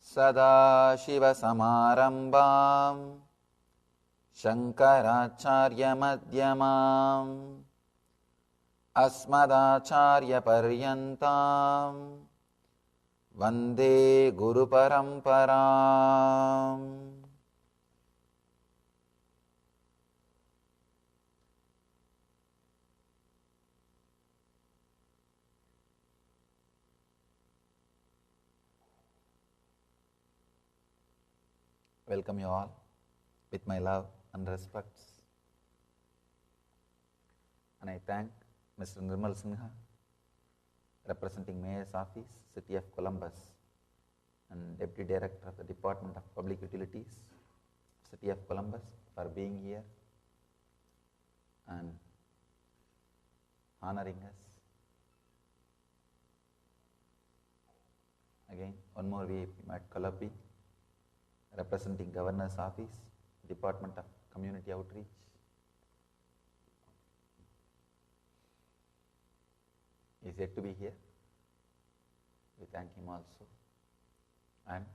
SadaShiva Samarambam Shankaracharya Madhyamam Asmadacharya Paryantam Vande Guru Paramparam. Welcome you all with my love and respects. And I thank Mr. Nirmal Sinha, representing Mayor's Office, City of Columbus, and Deputy Director of the Department of Public Utilities, City of Columbus, for being here and honoring us. Again, one more VIP, Matt Kalapi, representing Governor's Office, Department of Community Outreach. He is yet to be here. We thank him also. And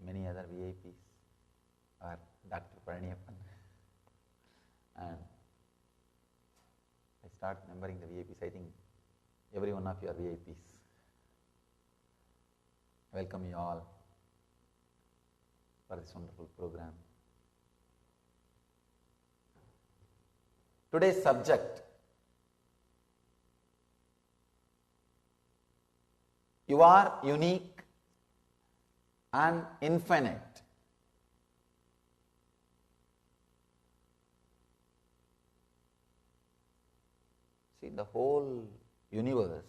many other VIPs are Dr. Paraniyappan. And I start numbering the VIPs. I think every one of you are VIPs. Welcome you all for this wonderful program. Today's subject: you are unique and infinite. See, the whole universe,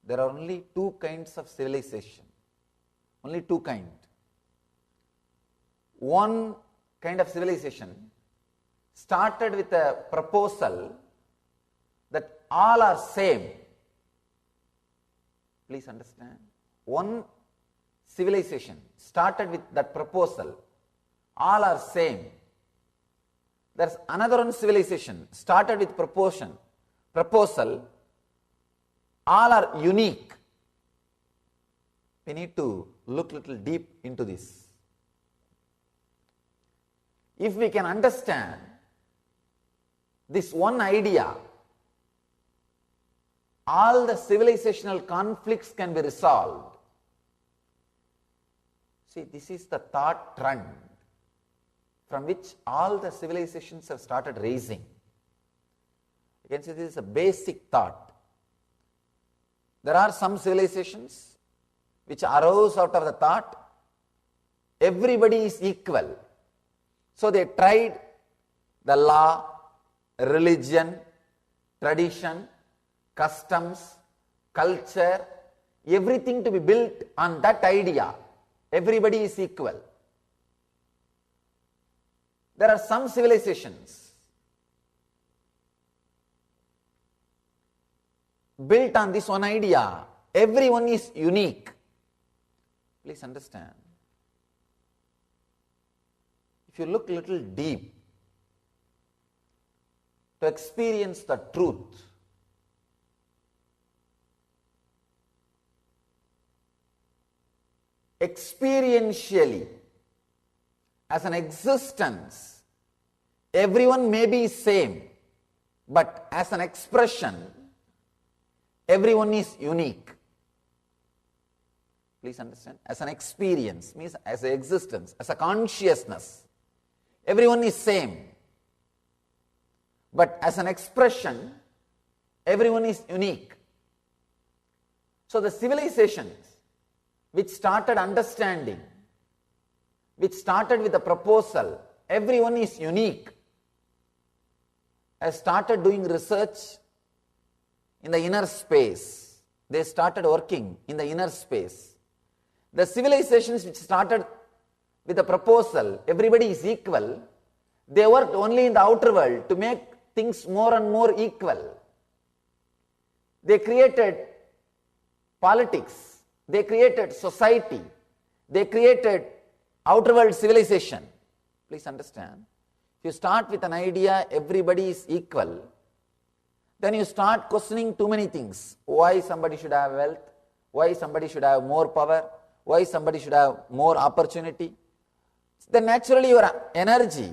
there are only two kinds of civilization. Only two kinds. One kind of civilization started with a proposal that all are same. Please understand. One civilization started with that proposal, all are same. There's another one civilization started with proposal, all are unique. We need to look little deep into this. If we can understand this one idea, all the civilizational conflicts can be resolved. See, this is the thought trend from which all the civilizations have started raising. You can see this is a basic thought. There are some civilizations which arose out of the thought, everybody is equal. So they tried the law, religion, tradition, customs, culture, everything to be built on that idea. Everybody is equal. There are some civilizations built on this one idea. Everyone is unique. Please understand. If you look a little deep to experience the truth, experientially, as an existence, everyone may be same, but as an expression, everyone is unique. Please understand. As an experience, means as an existence, as a consciousness, everyone is same. But as an expression, everyone is unique. So the civilizations which started understanding, which started with a proposal, everyone is unique, has started doing research in the inner space. They started working in the inner space. The civilizations which started with a proposal, everybody is equal, they worked only in the outer world to make things more and more equal. They created politics, they created society, they created outer world civilization. Please understand. If you start with an idea, everybody is equal, then you start questioning too many things. Why somebody should have wealth? why somebody should have more power, why somebody should have more opportunity, then naturally your energy,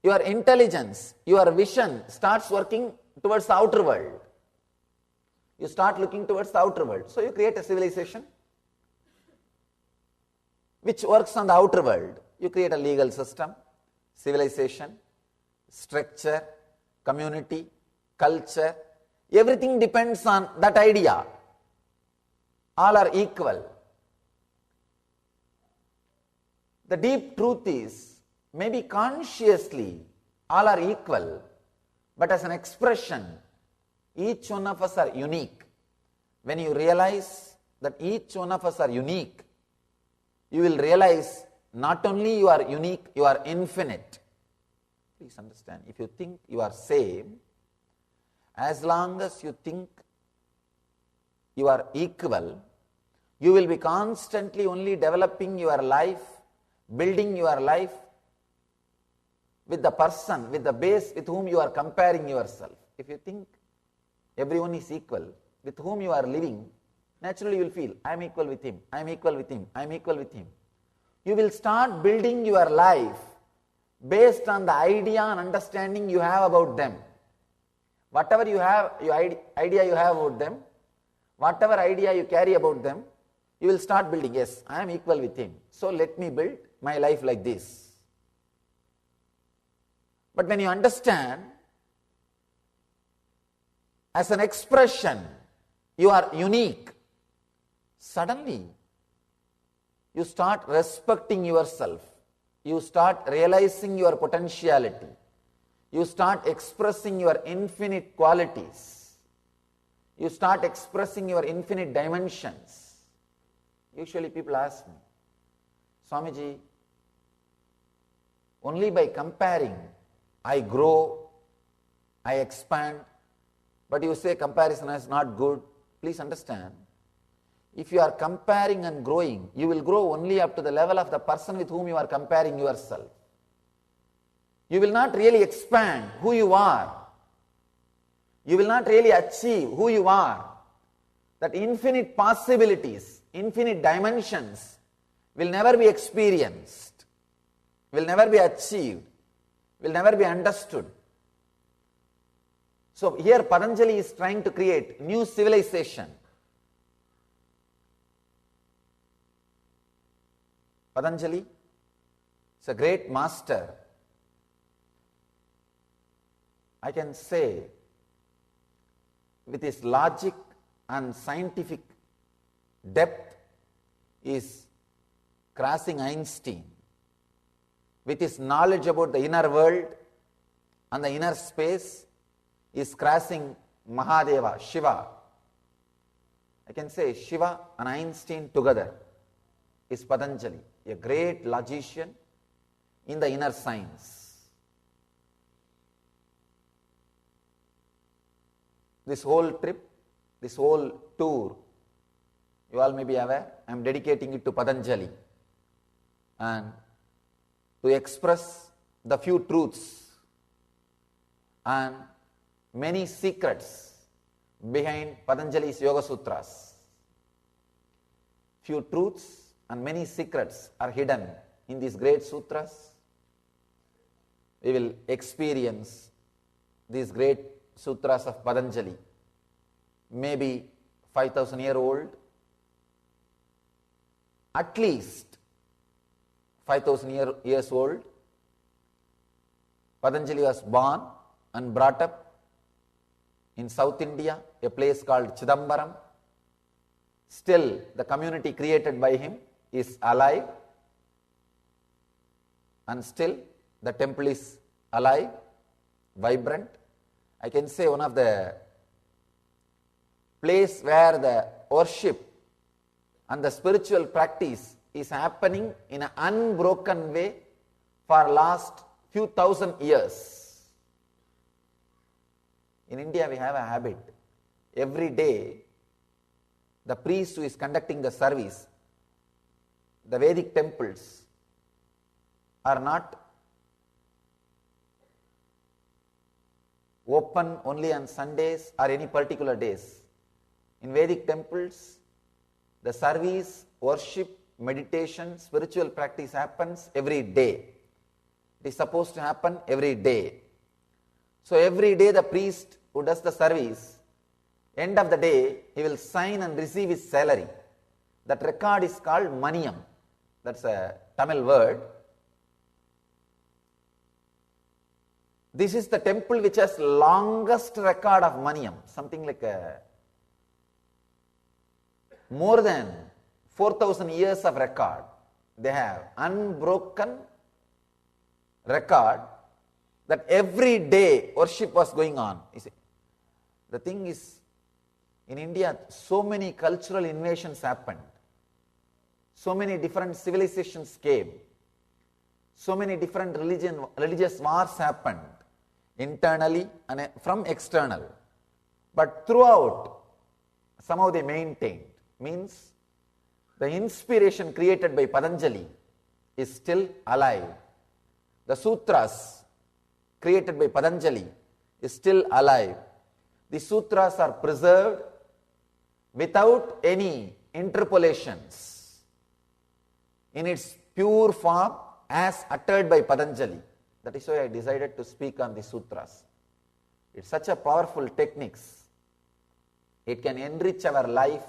your intelligence, your vision starts working towards the outer world. You start looking towards the outer world. So you create a civilization which works on the outer world. You create a legal system, civilization, structure, community, culture. Everything depends on that idea. All are equal. The deep truth is, maybe consciously all are equal, but as an expression, each one of us are unique. When you realize that each one of us are unique, you will realize not only you are unique, you are infinite. Please understand, if you think you are same, as long as you think you are equal, you will be constantly only developing your life, building your life with the person, with the base with whom you are comparing yourself. If you think everyone is equal, with whom you are living, naturally you will feel, I am equal with him, I am equal with him, I am equal with him. You will start building your life based on the idea and understanding you have about them. Whatever you have, your idea you have about them, whatever idea you carry about them, you will start building, yes, I am equal with him, so let me build my life like this. But when you understand, as an expression, you are unique, suddenly you start respecting yourself, you start realizing your potentiality, you start expressing your infinite qualities, you start expressing your infinite dimensions. Usually people ask me, Swamiji, only by comparing I grow, I expand, but you say comparison is not good. Please understand, if you are comparing and growing, you will grow only up to the level of the person with whom you are comparing yourself. You will not really expand who you are. You will not really achieve who you are. That infinite possibilities, infinite dimensions will never be experienced, will never be achieved, will never be understood. So here Patanjali is trying to create new civilization. Patanjali is a great master. I can say with his logic and scientific depth is crossing Einstein. With his knowledge about the inner world and the inner space is crossing Mahadeva, Shiva. I can say Shiva and Einstein together is Patanjali, a great logician in the inner science. This whole trip, this whole tour, you all may be aware, I am dedicating it to Patanjali and to express the few truths and many secrets behind Patanjali's Yoga Sutras. Few truths and many secrets are hidden in these great sutras. We will experience these great sutras of Patanjali, maybe 5,000 years old, at least 5,000 years old. Patanjali was born and brought up in South India, a place called Chidambaram. Still, the community created by him is alive, and still the temple is alive, vibrant. I can say one of the place where the worship and the spiritual practice is happening in an unbroken way for last few thousand years. In India we have a habit. Every day the priest who is conducting the service, the Vedic temples are not open only on Sundays or any particular days. In Vedic temples, The service, worship, meditation, spiritual practice happens every day. It is supposed to happen every day. So every day the priest who does the service, end of the day, he will sign and receive his salary. That record is called maniyam. That's a Tamil word. This is the temple which has longest record of maniyam, something like more than 4,000 years of record. They have unbroken record that every day worship was going on. You see, the thing is, in India, so many cultural invasions happened. So many different civilizations came. So many different religious wars happened, internally and from external. But throughout, somehow they maintained. Means the inspiration created by Patanjali is still alive. The sutras created by Patanjali is still alive. The sutras are preserved without any interpolations in its pure form as uttered by Patanjali. That is why I decided to speak on the sutras. It's such a powerful technique. It can enrich our life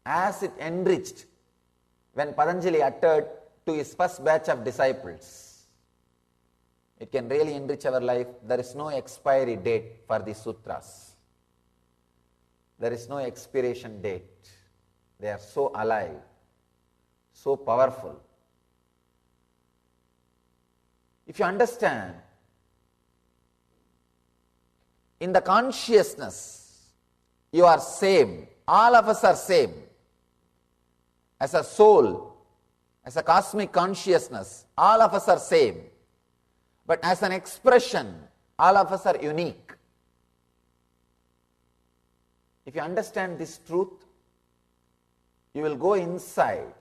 as it enriched when Patanjali uttered to his first batch of disciples. It can really enrich our life. There is no expiry date for the sutras. There is no expiration date. They are so alive, so powerful. If you understand, in the consciousness, you are same. All of us are same. As a soul, as a cosmic consciousness, all of us are same. But as an expression, all of us are unique. If you understand this truth, you will go inside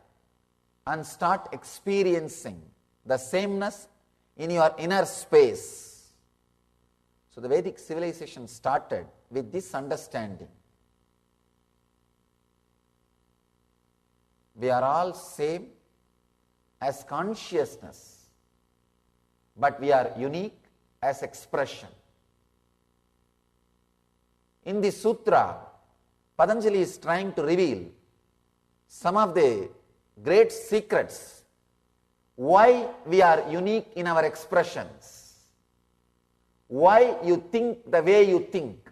and start experiencing the sameness in your inner space. So the Vedic civilization started with this understanding. We are all same as consciousness, but we are unique as expression. In the sutra, Patanjali is trying to reveal some of the great secrets why we are unique in our expressions, why you think the way you think,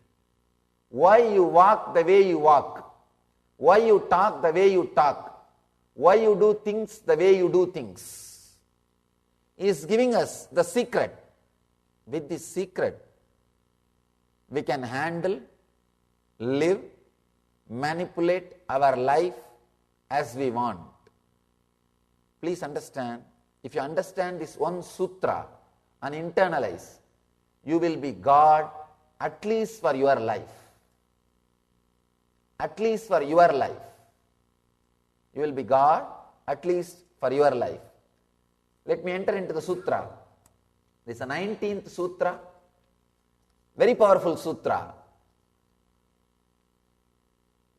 why you walk the way you walk, why you talk the way you talk, why you do things the way you do things. He is giving us the secret. With this secret, we can handle, live, manipulate our life as we want. Please understand, if you understand this one sutra and internalize, you will be God at least for your life. At least for your life. You will be God at least for your life. Let me enter into the sutra. This is the 19th sutra. Very powerful sutra.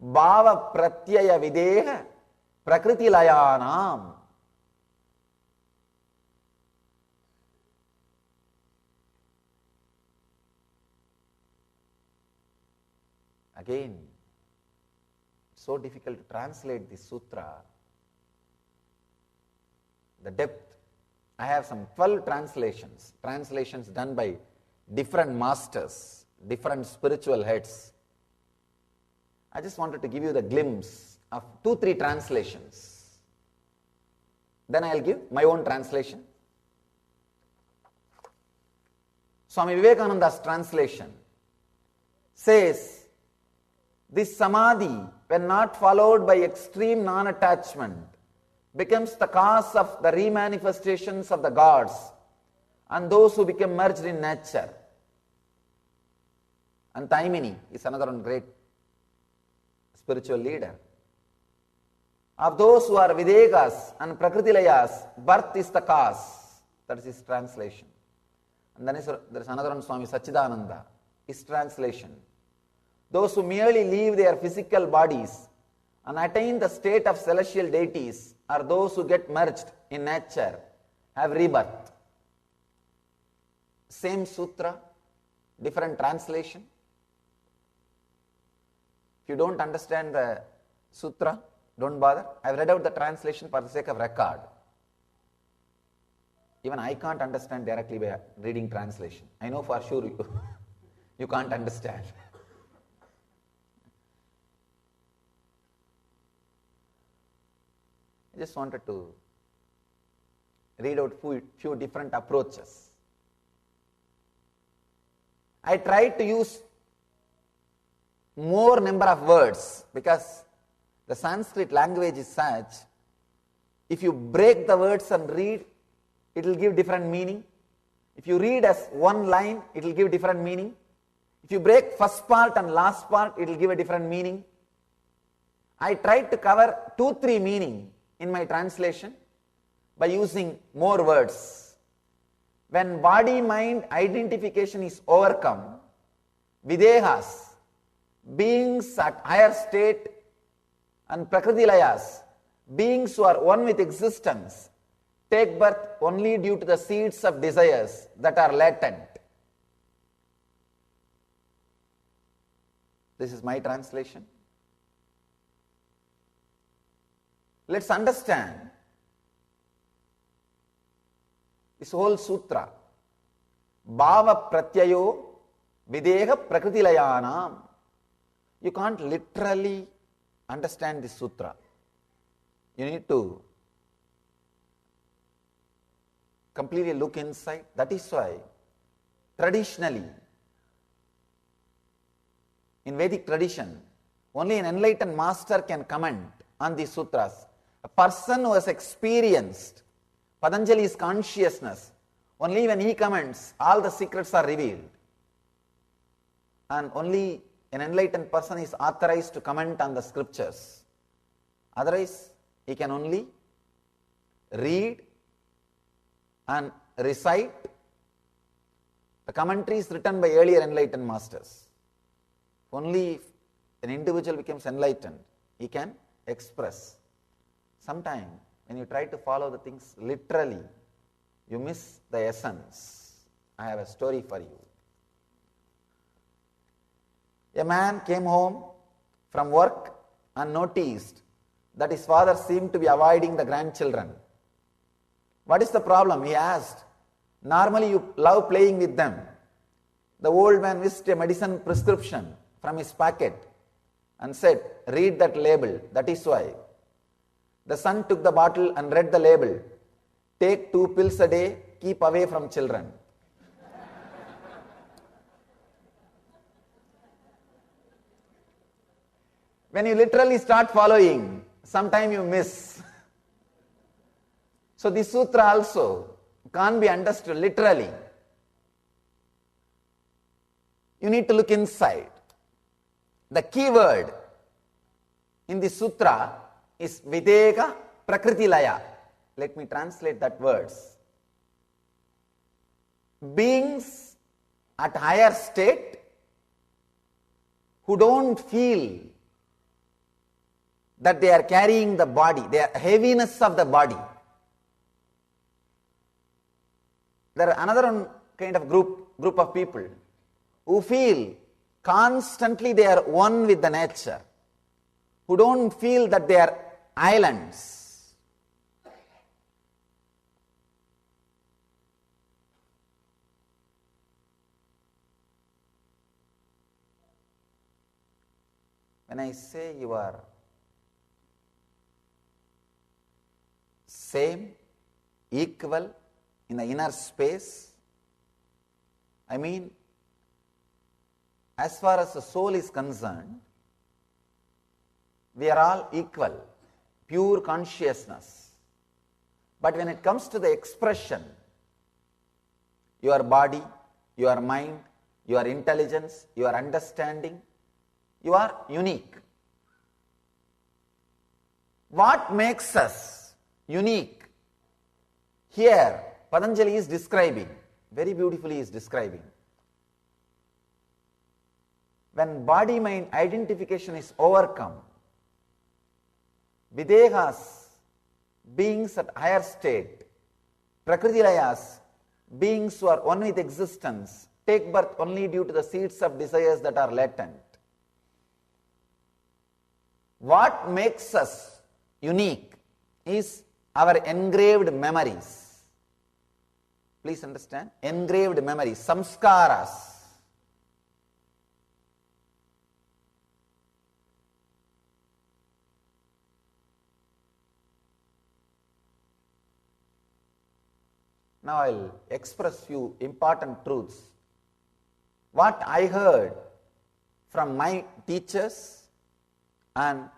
Bhava pratyaya videha prakriti layanam. Again, so difficult to translate this sutra. The depth. I have some 12 translations done by different masters, different spiritual heads. I just wanted to give you the glimpse of 2-3 translations. Then I will give my own translation. Swami Vivekananda's translation says, this samadhi, when not followed by extreme non-attachment, becomes the cause of the remanifestations of the gods and those who become merged in nature. And Taimini is another one great spiritual leader. Of those who are Videkas and Prakritilayas, birth is the cause. That is his translation. And then there is another one, Swami Sachidananda, his translation. Those who merely leave their physical bodies and attain the state of celestial deities are those who get merged in nature, have rebirth. Same sutra, different translation. If you don't understand the sutra, don't bother. I've read out the translation for the sake of record. Even I can't understand directly by reading translation. I know for sure you can't understand. I just wanted to read out few different approaches. I tried to use more number of words because the Sanskrit language is such, if you break the words and read, it will give different meaning. If you read as one line, it will give different meaning. If you break first part and last part, it will give a different meaning. I tried to cover 2-3 meaning in my translation by using more words. When body-mind identification is overcome, Videhas, beings at higher state, and Prakritilayas, beings who are one with existence, take birth only due to the seeds of desires that are latent. This is my translation. Let's understand this whole sutra. Bhava pratyayo videha prakritilayanam. You can't literally understand this sutra. You need to completely look inside. That is why traditionally, in Vedic tradition, only an enlightened master can comment on these sutras. A person who has experienced Patanjali's consciousness, only when he comments, all the secrets are revealed. And only an enlightened person is authorized to comment on the scriptures. Otherwise, he can only read and recite the commentaries written by earlier enlightened masters. Only if an individual becomes enlightened, he can express. Sometimes, when you try to follow the things literally, you miss the essence. I have a story for you. A man came home from work and noticed that his father seemed to be avoiding the grandchildren. What is the problem? He asked. Normally you love playing with them. The old man whisked a medicine prescription from his pocket and said, read that label, that is why. The son took the bottle and read the label. Take 2 pills a day, keep away from children. When you literally start following, sometime you miss. So this sutra also can't be understood literally. You need to look inside. The key word in this sutra is Videka Prakritilaya. Let me translate that words. Beings at higher state who don't feel that they are carrying the body, the heaviness of the body. There are another kind of group of people who feel constantly they are one with the nature, who don't feel that they are islands. When I say you are same, equal in the inner space, I mean, as far as the soul is concerned, we are all equal, pure consciousness. But when it comes to the expression, your body, your mind, your intelligence, your understanding, you are unique. What makes us unique? Here, Patanjali is describing, very beautifully he is describing. When body-mind identification is overcome, Videhas, beings at higher state, Prakritilayas, beings who are one with existence, take birth only due to the seeds of desires that are latent. What makes us unique is our engraved memories. Please understand, engraved memories, samskaras. Now I will express few important truths. What I heard from my teachers and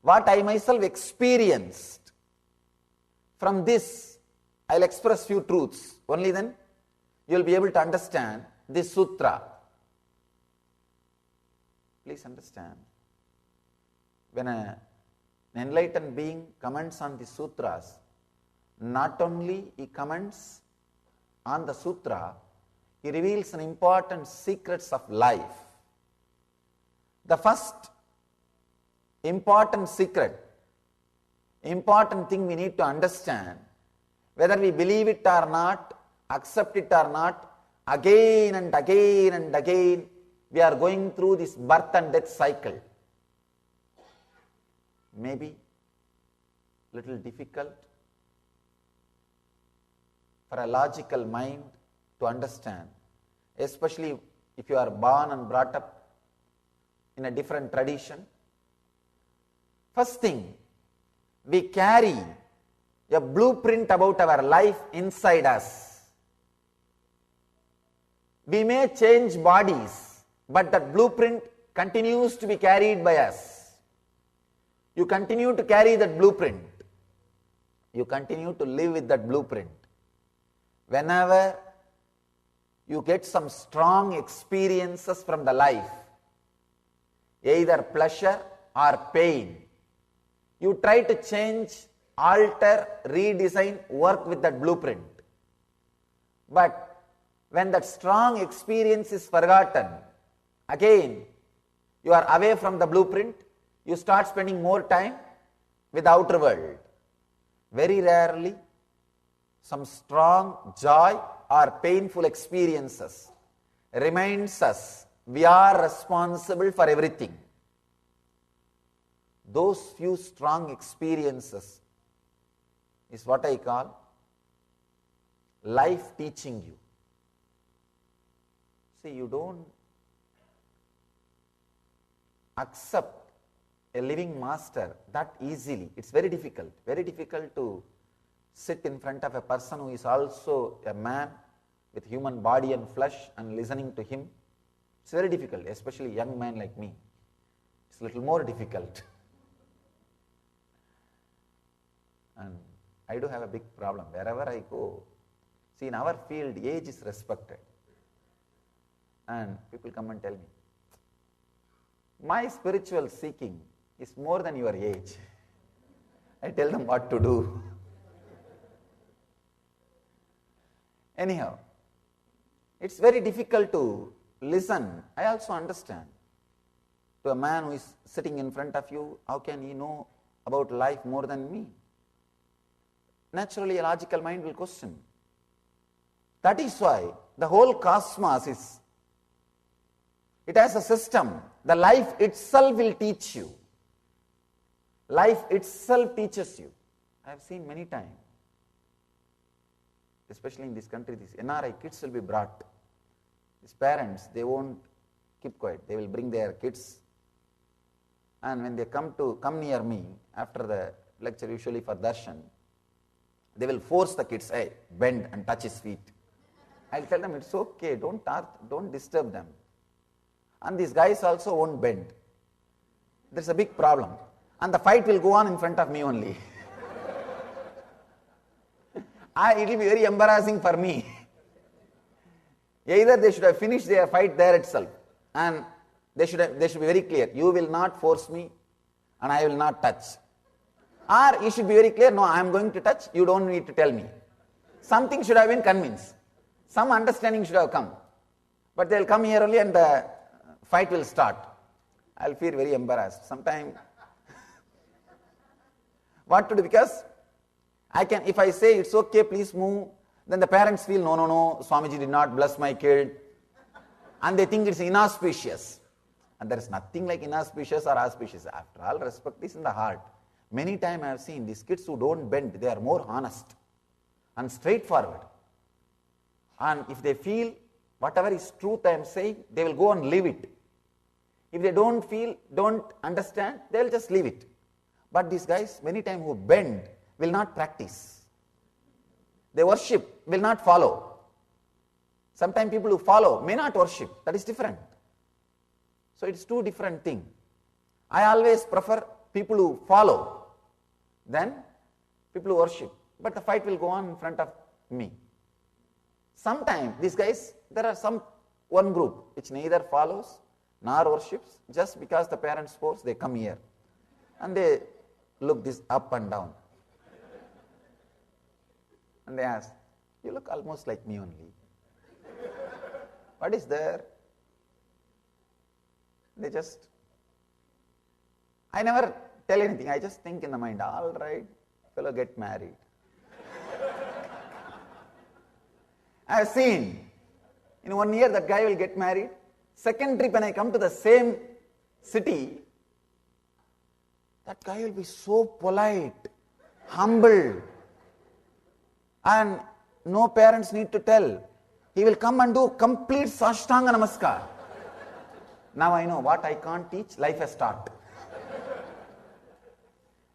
what I myself experienced. From this, I will express few truths. Only then you will be able to understand this sutra. Please understand, when an enlightened being comments on the sutras, not only he comments on the sutra, he reveals an important secrets of life. The first important secret, important thing we need to understand, whether we believe it or not, accept it or not, again and again and again, we are going through this birth and death cycle. Maybe little difficult for a logical mind to understand, especially if you are born and brought up in a different tradition. First thing, we carry a blueprint about our life inside us. We may change bodies, but that blueprint continues to be carried by us. You continue to carry that blueprint. You continue to live with that blueprint. Whenever you get some strong experiences from the life, either pleasure or pain, you try to change, alter, redesign, work with that blueprint. But when that strong experience is forgotten, again you are away from the blueprint, you start spending more time with the outer world. Very rarely some strong joy or painful experiences reminds us we are responsible for everything. Those few strong experiences is what I call life teaching you. See, you don't accept a living master that easily. It's very difficult to sit in front of a person who is also a man with human body and flesh and listening to him. It's very difficult, especially a young man like me. It's a little more difficult. And I do have a big problem. Wherever I go, see, in our field, age is respected. And people come and tell me, my spiritual seeking is more than your age. I tell them what to do. Anyhow, it's very difficult to listen. I also understand. To a man who is sitting in front of you, how can he know about life more than me? Naturally, a logical mind will question. That is why the whole cosmos it has a system. The life itself will teach you. Life itself teaches you. I have seen many times, especially in this country, these NRI kids will be brought. These parents, they won't keep quiet. They will bring their kids. And when they come near me after the lecture, usually for darshan, they will force the kids, hey, bend and touch his feet. I'll tell them, it's okay, don't disturb them. And these guys also won't bend. There's a big problem. And the fight will go on in front of me only. It will be very embarrassing for me. Either they should have finished their fight there itself, and they should be very clear. You will not force me, and I will not touch. Or you should be very clear, no, I am going to touch, you don't need to tell me. Something should have been convinced. Some understanding should have come. But they will come here only and the fight will start. I will feel very embarrassed. Sometimes What to do? Because if I say it's okay, please move, then the parents feel, no, Swamiji did not bless my kid. And they think it's inauspicious. And there is nothing like inauspicious or auspicious. After all, respect is in the heart. Many times I have seen these kids who don't bend, they are more honest and straightforward. And if they feel whatever is truth I am saying, they will go and live it. If they don't understand, they will just leave it. But these guys, many times who bend, will not practice. They worship, will not follow. Sometimes people who follow may not worship. That is different. So it's two different things. I always prefer people who follow than people who worship. But the fight will go on in front of me. Sometimes these guys, there are one group which neither follows nor worships. Just because the parents force, they come here. And they look this up and down. And they ask, you look almost like me only. What is there? I never tell anything. I just think in the mind, all right, fellow, get married. I have seen, in 1 year that guy will get married. Second trip when I come to the same city, that guy will be so polite, humble, and no parents need to tell. He will come and do complete Sashtanga Namaskar. Now I know what I can't teach, life has taught.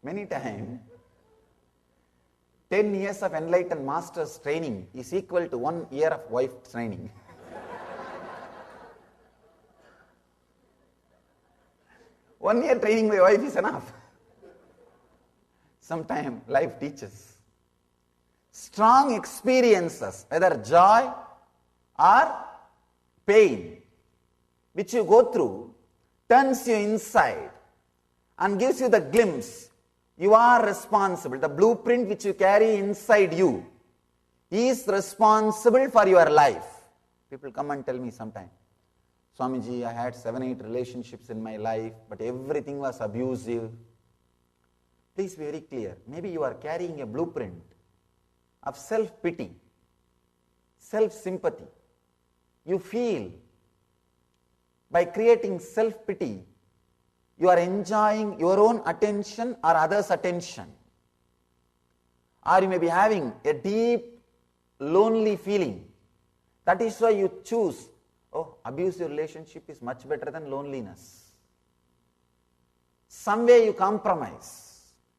Many times, 10 years of enlightened master's training is equal to 1 year of wife training. One year training my wife is enough. Sometimes life teaches. Strong experiences, whether joy or pain, which you go through, turns you inside and gives you the glimpse. You are responsible. The blueprint which you carry inside you is responsible for your life. People come and tell me sometimes, Swamiji, I had 7-8 relationships in my life, but everything was abusive. Please be very clear. Maybe you are carrying a blueprint of self-pity, self-sympathy. You feel by creating self-pity, you are enjoying your own attention or others' attention. Or you may be having a deep, lonely feeling. That is why you choose, abusive relationship is much better than loneliness. Some way you compromise.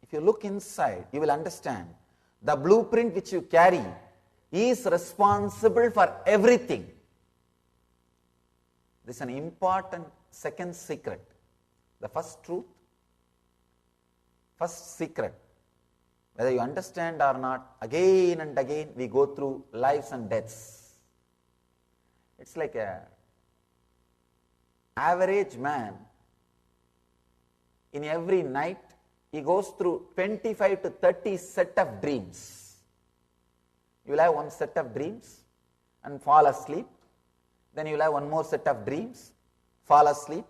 If you look inside, you will understand the blueprint which you carry is responsible for everything. This is an important second secret. The first truth, first secret, whether you understand or not, again and again we go through lives and deaths. It's like an average man, in every night he goes through 25 to 30 set of dreams. You will have one set of dreams and fall asleep. Then you will have one more set of dreams, fall asleep.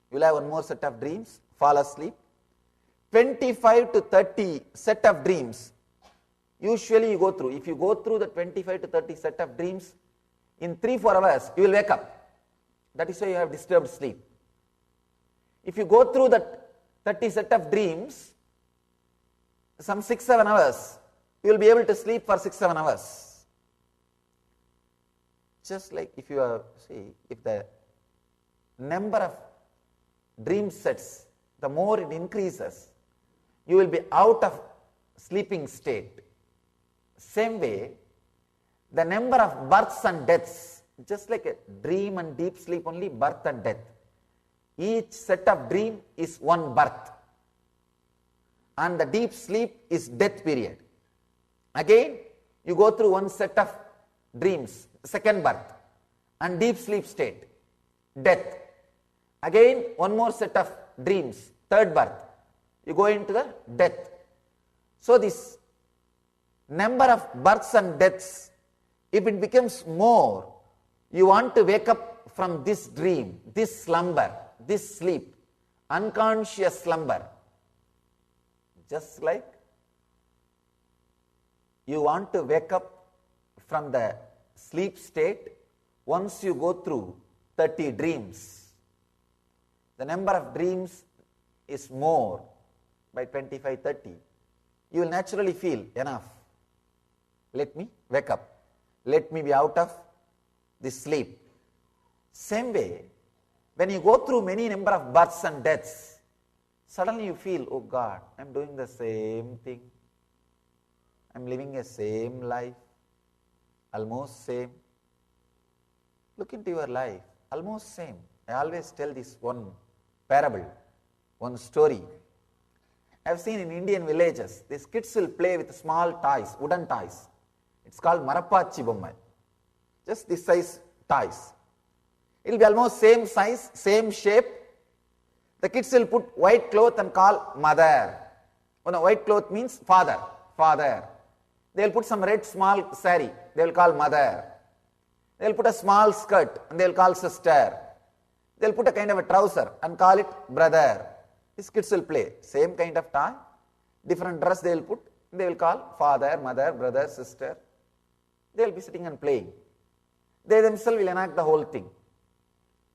You will have one more set of dreams, fall asleep. 25 to 30 set of dreams, usually you go through. If you go through the 25 to 30 set of dreams, in 3-4 hours, you will wake up. That is why you have disturbed sleep. If you go through that 30 set of dreams, some 6-7 hours, you will be able to sleep for 6-7 hours. Just like if you are, if the number of dream sets, the more it increases, you will be out of sleeping state. Same way, the number of births and deaths, just like a dream and deep sleep, only birth and death. Each set of dream is one birth. And the deep sleep is death period. Again, you go through one set of dreams, second birth, and deep sleep state, death. Again, one more set of dreams, third birth. You go into the death. So this number of births and deaths, if it becomes more, you want to wake up from this dream, this slumber, this sleep, unconscious slumber. Just like you want to wake up from the sleep state once you go through 30 dreams. The number of dreams is more by 25, 30. You will naturally feel enough. Let me wake up. Let me be out of this sleep. Same way, when you go through many number of births and deaths, suddenly you feel, oh God, I am doing the same thing. I am living a same life, almost same. Look into your life, almost same. I always tell this one parable, one story. I have seen in Indian villages, these kids will play with small toys, wooden toys. It's called Marapachibomai. Just this size toys. It will be almost same size, same shape. The kids will put white cloth and call mother. When a white cloth means father, father. They will put some red small sari, they will call mother. They will put a small skirt and they will call sister. They will put a kind of a trouser and call it brother. These kids will play. Same kind of toy, different dress they will put, they will call father, mother, brother, sister. They will be sitting and playing. They themselves will enact the whole thing.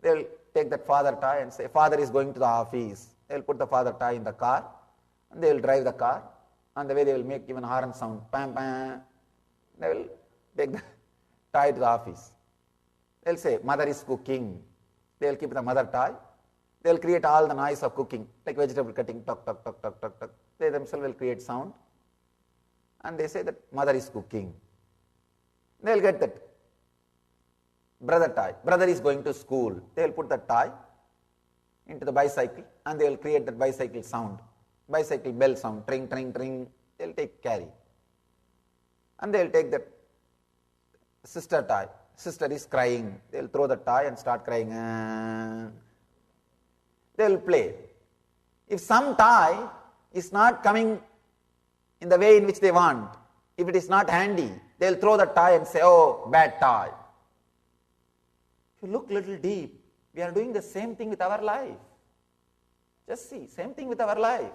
They will take that father toy and say, father is going to the office. They will put the father toy in the car and they will drive the car. On the way they will make even horn sound. Pam, pam. They will take the toy to the office. They will say, mother is cooking. They will keep the mother toy. They will create all the noise of cooking, like vegetable cutting, tuck, tuck, tuck, tuck, tuck, tuck. They themselves will create sound. And they say that mother is cooking. They will get that brother toy. Brother is going to school. They will put the toy into the bicycle and they will create that bicycle sound. Bicycle bell sound, tring, tring, tring. They will take carry. And they will take that sister toy. Sister is crying. They will throw the toy and start crying. They will play. If some toy is not coming in the way in which they want, if it is not handy, they will throw the toy and say, oh, bad toy. If you look little deep, we are doing the same thing with our life. Just see, same thing with our life.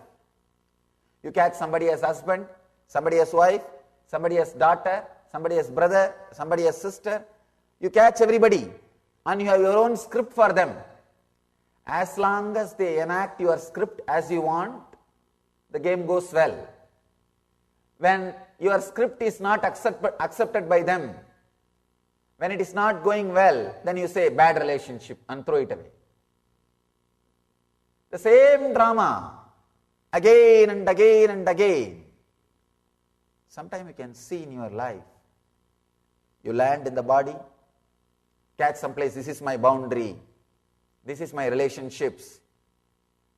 You catch somebody as husband, somebody as wife, somebody as daughter, somebody as brother, somebody as sister. You catch everybody and you have your own script for them. As long as they enact your script as you want, the game goes well. When your script is not accepted by them, when it is not going well, then you say bad relationship and throw it away. The same drama, again and again and again. Sometimes you can see in your life, you land in the body, catch some place, this is my boundary, this is my relationships.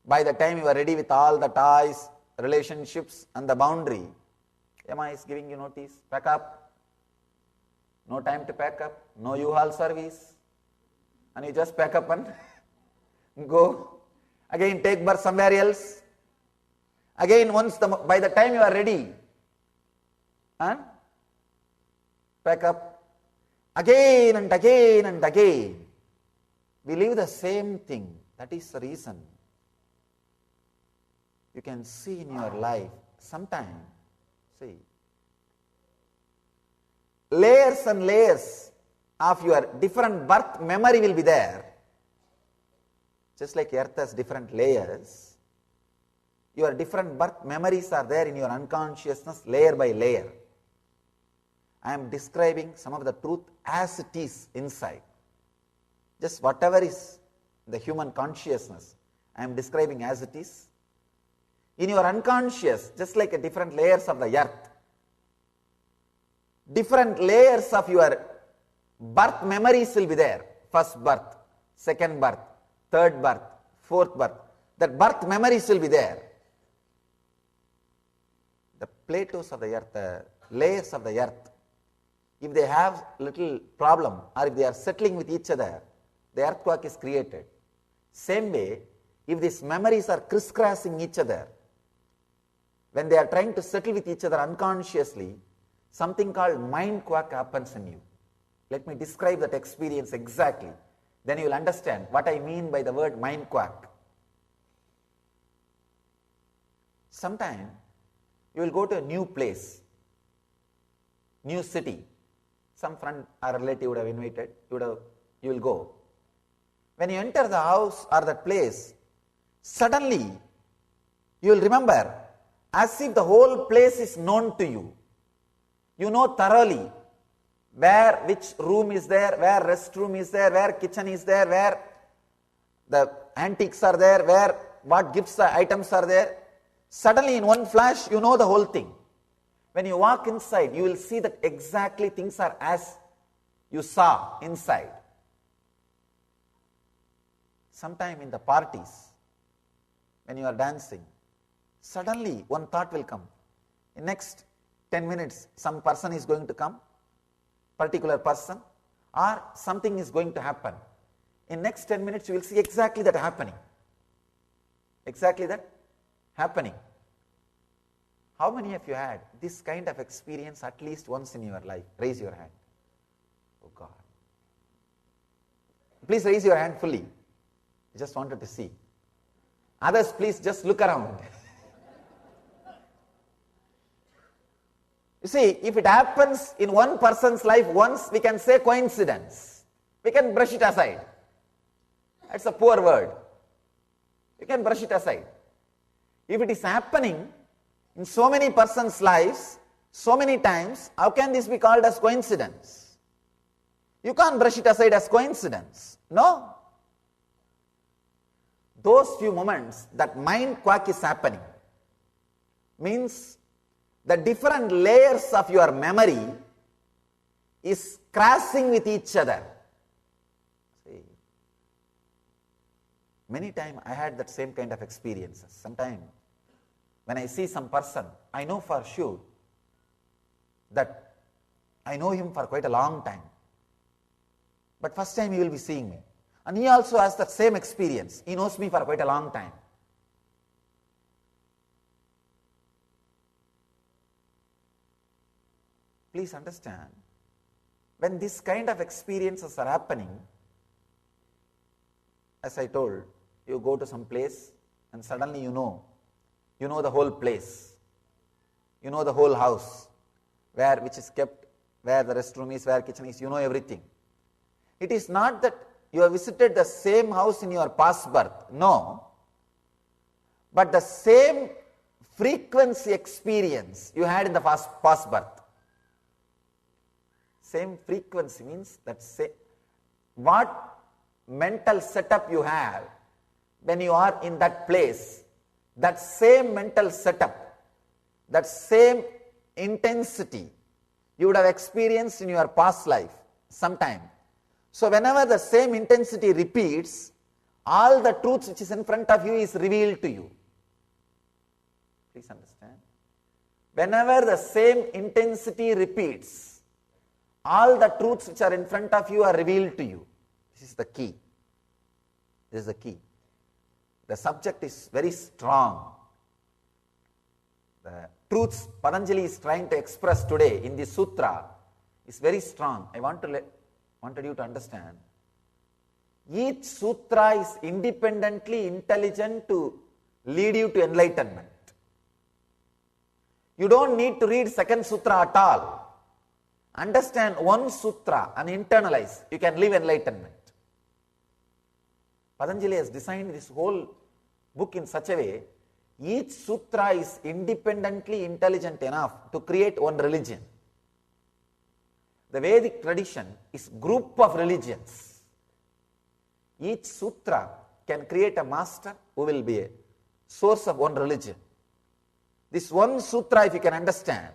By the time you are ready with all the ties, relationships and the boundary, Yama is giving you notice, pack up. No time to pack up, no U-Haul service. And you just pack up and go. Again take birth somewhere else. Again by the time you are ready, and pack up. Again and again and again. We live the same thing. That is the reason. You can see in your life, sometimes, see, layers and layers of your different birth memory will be there. Just like earth has different layers, your different birth memories are there in your unconsciousness layer by layer. I am describing some of the truth as it is inside. Just whatever is the human consciousness, I am describing as it is. In your unconscious, just like different layers of the earth, different layers of your birth memories will be there. First birth, second birth, third birth, fourth birth. That birth memories will be there. The plateaus of the earth, the layers of the earth, if they have little problem or if they are settling with each other, the earthquake is created. Same way, if these memories are crisscrossing each other, when they are trying to settle with each other unconsciously, something called mind quake happens in you. Let me describe that experience exactly. Then you will understand what I mean by the word mind quake. Sometime you will go to a new place. new city, some friend or relative would have invited, you will go. When you enter the house or that place, suddenly you will remember as if the whole place is known to you. You know thoroughly which room is there, where restroom is there, where kitchen is there, where the antiques are there, what gifts items are there. Suddenly in one flash you know the whole thing. When you walk inside, you will see that exactly things are as you saw inside. Sometime in the parties, when you are dancing, suddenly one thought will come. In next 10 minutes, some person is going to come, particular person, or something is going to happen. In next 10 minutes, you will see exactly that happening. Exactly that happening. How many of you had this kind of experience at least once in your life? Raise your hand. Oh God. Please raise your hand fully. I just wanted to see. Others, please just look around. You see, if it happens in one person's life once, we can say coincidence. We can brush it aside. That's a poor word. We can brush it aside. If it is happening in so many persons' lives, so many times, how can this be called as coincidence? You can't brush it aside as coincidence. No. Those few moments that mind quack is happening means the different layers of your memory is crashing with each other. See, many times I had that same kind of experiences. Sometimes when I see some person, I know for sure that I know him for quite a long time. But first time he will be seeing me. And he also has that same experience. He knows me for quite a long time. Please understand, when this kind of experiences are happening, as I told, you go to some place and suddenly you know the whole place, you know the whole house, which is kept, where the restroom is, where kitchen is, you know everything. It is not that you have visited the same house in your past birth, no, but the same frequency experience you had in the past birth. Same frequency means that what mental setup you have when you are in that place, that same mental setup, that same intensity you would have experienced in your past life sometime. So whenever the same intensity repeats, all the truths which is in front of you is revealed to you. Please understand. Whenever the same intensity repeats, all the truths which are in front of you are revealed to you. This is the key. This is the key. The subject is very strong. The truths Patanjali is trying to express today in this sutra is very strong. I wanted you to understand. Each sutra is independently intelligent to lead you to enlightenment. You don't need to read second sutra at all. Understand one sutra and internalize. You can live enlightenment. Patanjali has designed this whole book in such a way, each sutra is independently intelligent enough to create one religion. The Vedic tradition is group of religions. Each sutra can create a master who will be a source of one religion. This one sutra, if you can understand,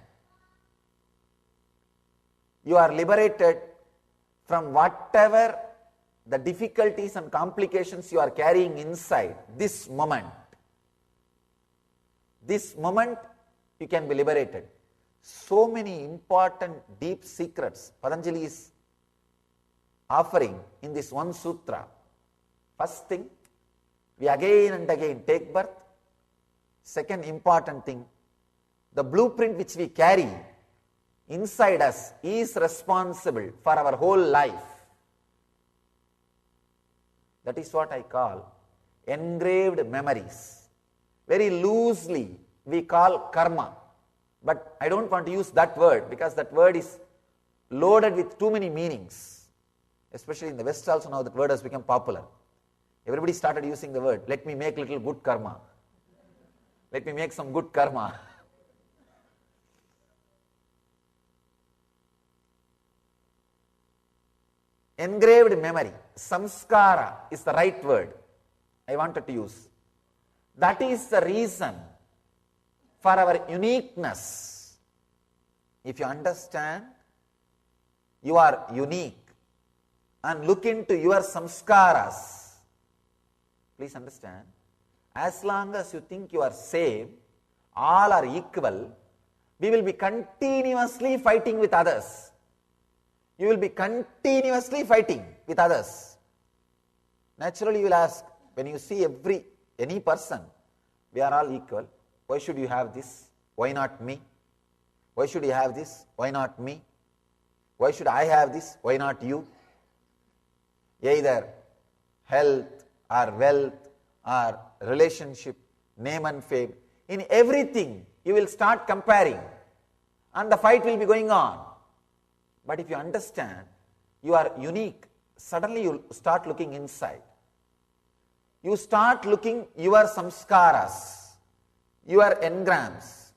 you are liberated from whatever the difficulties and complications you are carrying inside this moment. This moment you can be liberated. So many important deep secrets Patanjali is offering in this one sutra. First thing, we again and again take birth. Second important thing, the blueprint which we carry inside us is responsible for our whole life. That is what I call engraved memories. Very loosely we call karma. But I don't want to use that word because that word is loaded with too many meanings. Especially in the West also now that word has become popular. Everybody started using the word, let me make little good karma. Let me make some good karma. Engraved memory, samskara is the right word I wanted to use. That is the reason for our uniqueness. If you understand you are unique and look into your samskaras, please understand, as long as you think you are same, all are equal, we will be continuously fighting with others. You will be continuously fighting with others. Naturally, you will ask, when you see any person, we are all equal. Why should you have this? Why not me? Why should you have this? Why not me? Why should I have this? Why not you? Either health or wealth or relationship, name and fame. In everything, you will start comparing and the fight will be going on. But if you understand you are unique, suddenly you start looking inside. You start looking your samskaras, your engrams.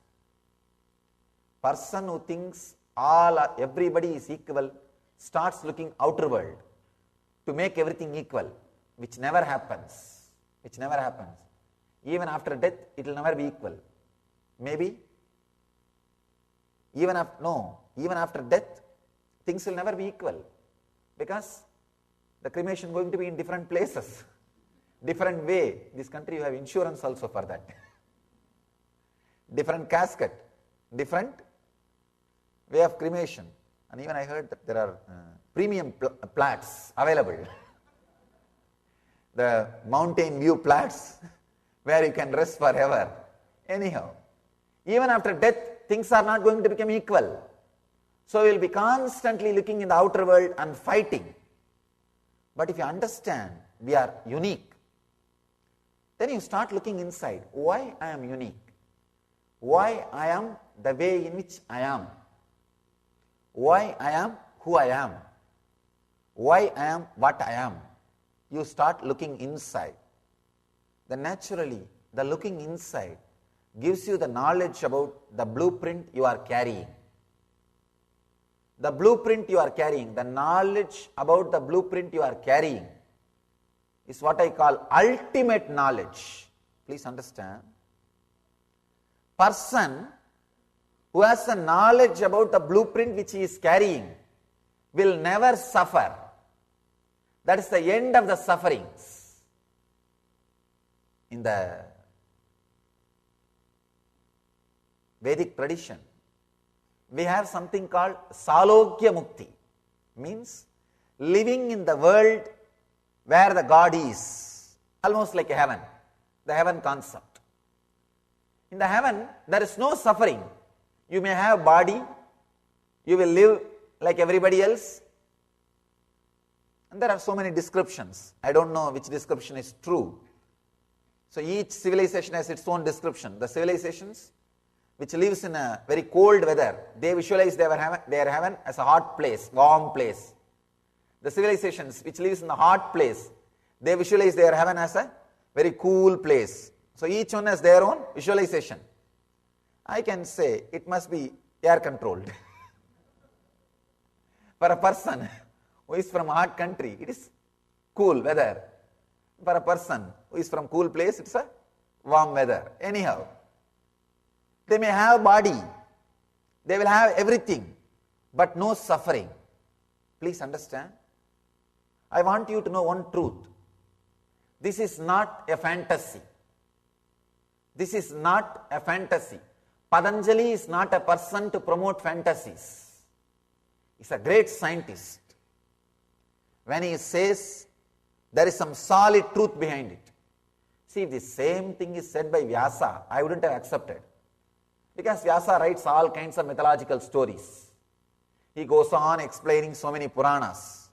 Person who thinks everybody is equal starts looking outer world to make everything equal, which never happens. Which never happens. Even after death, it will never be equal. Maybe even after death, things will never be equal because the cremation is going to be in different places, different way. This country you have insurance also for that. Different casket, different way of cremation. And even I heard that there are premium plats available. The mountain view plats where you can rest forever. Anyhow, even after death, things are not going to become equal. So we will be constantly looking in the outer world and fighting. But if you understand we are unique, then you start looking inside. Why I am unique? Why I am the way in which I am? Why I am who I am? Why I am what I am? You start looking inside. Then naturally, the looking inside gives you the knowledge about the blueprint you are carrying. The blueprint you are carrying, the knowledge about the blueprint you are carrying is what I call ultimate knowledge. Please understand. Person who has the knowledge about the blueprint which he is carrying will never suffer. That is the end of the sufferings. In the Vedic tradition, we have something called Salokya Mukti, means living in the world where the God is, almost like a heaven, the heaven concept. In the heaven, there is no suffering. You may have body, you will live like everybody else. And there are so many descriptions. I don't know which description is true. So each civilization has its own description. The civilizations which lives in a very cold weather, they visualize their heaven as a hot place, warm place. The civilizations which lives in the hot place, they visualize their heaven as a very cool place. So each one has their own visualization. I can say it must be air controlled. For a person who is from a hot country, it is cool weather. For a person who is from cool place, it's a warm weather. Anyhow, they may have body, they will have everything, but no suffering. Please understand. I want you to know one truth. This is not a fantasy. This is not a fantasy. Patanjali is not a person to promote fantasies. He's a great scientist. When he says there is some solid truth behind it. See, if the same thing is said by Vyasa, I wouldn't have accepted. Because Vyasa writes all kinds of mythological stories. He goes on explaining so many Puranas,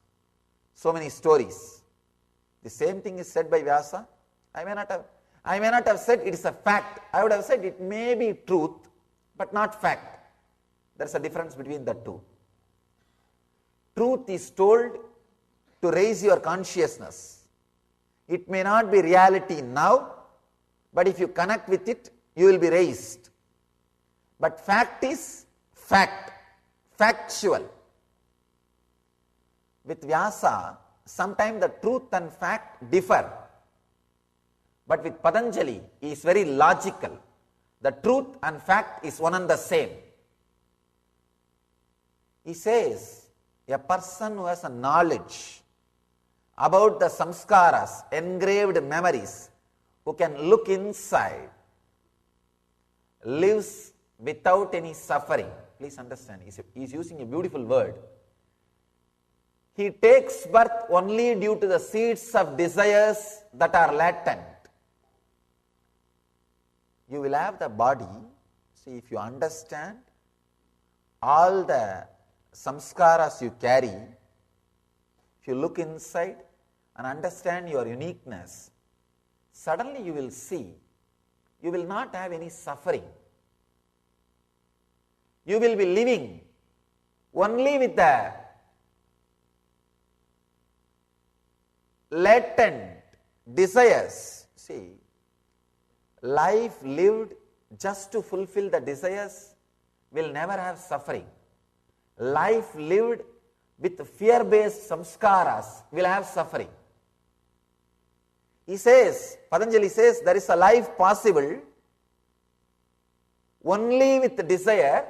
so many stories. The same thing is said by Vyasa. I may not have said it is a fact. I would have said it may be truth, but not fact. There is a difference between the two. Truth is told to raise your consciousness. It may not be reality now, but if you connect with it, you will be raised. But fact is fact, factual. With Vyasa, sometimes the truth and fact differ. But with Patanjali, he is very logical. The truth and fact is one and the same. He says, a person who has a knowledge about the samskaras, engraved memories, who can look inside, lives without any suffering. Please understand, he is using a beautiful word. He takes birth only due to the seeds of desires that are latent. You will have the body. See, if you understand all the samskaras you carry, if you look inside and understand your uniqueness, suddenly you will see you will not have any suffering. You will be living only with the latent desires. See, life lived just to fulfill the desires will never have suffering. Life lived with fear-based samskaras will have suffering. He says, Patanjali says, there is a life possible only with desire,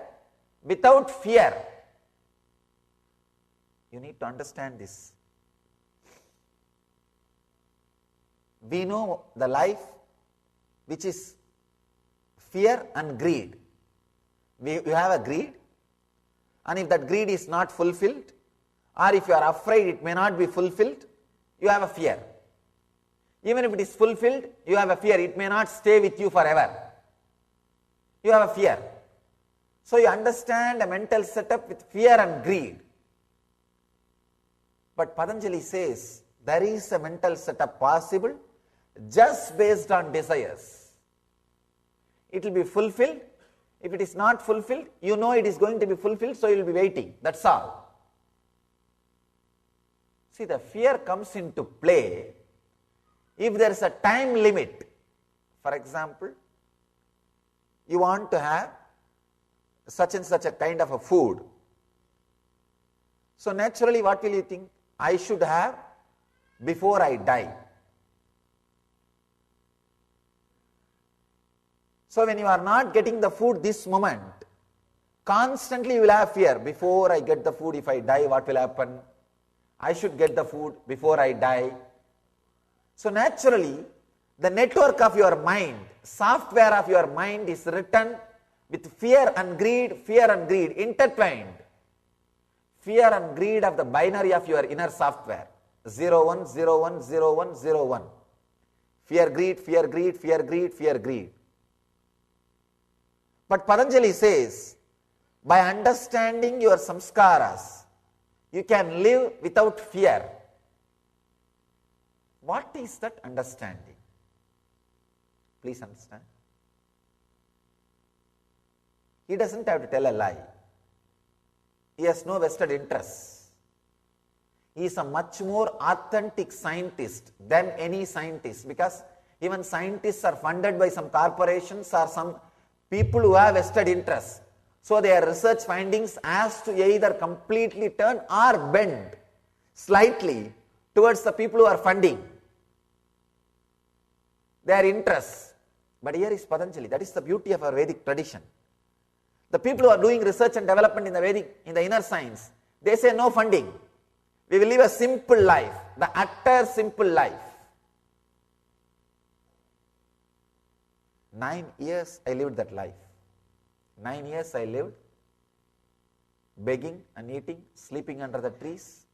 without fear. You need to understand this. We know the life which is fear and greed. You have a greed, and if that greed is not fulfilled, or if you are afraid it may not be fulfilled, you have a fear. Even if it is fulfilled, you have a fear, it may not stay with you forever. You have a fear. So you understand a mental setup with fear and greed. But Patanjali says, there is a mental setup possible just based on desires. It will be fulfilled. If it is not fulfilled, you know it is going to be fulfilled, so you will be waiting. That's all. See, the fear comes into play if there is a time limit. For example, you want to have such and such a kind of a food. So naturally, what will you think? I should have before I die. So when you are not getting the food this moment, constantly you will have fear. Before I get the food, if I die, what will happen? I should get the food before I die. So naturally, the network of your mind, software of your mind is written with fear and greed, intertwined. Fear and greed of the binary of your inner software. 0, 1, 0, 1, 0, 1, 0, 1. Fear, greed, fear, greed, fear, greed, fear, greed. But Patanjali says, by understanding your samskaras, you can live without fear. What is that understanding? Please understand. He doesn't have to tell a lie. He has no vested interest. He is a much more authentic scientist than any scientist, because even scientists are funded by some corporations or some people who have vested interest. So their research findings has to either completely turn or bend slightly towards the people who are funding their interests. But here is Patanjali. That is the beauty of our Vedic tradition. The people who are doing research and development in the Vedic, in the inner science, they say no funding. We will live a simple life, the utter simple life. 9 years I lived that life. 9 years I lived begging and eating, sleeping under the trees,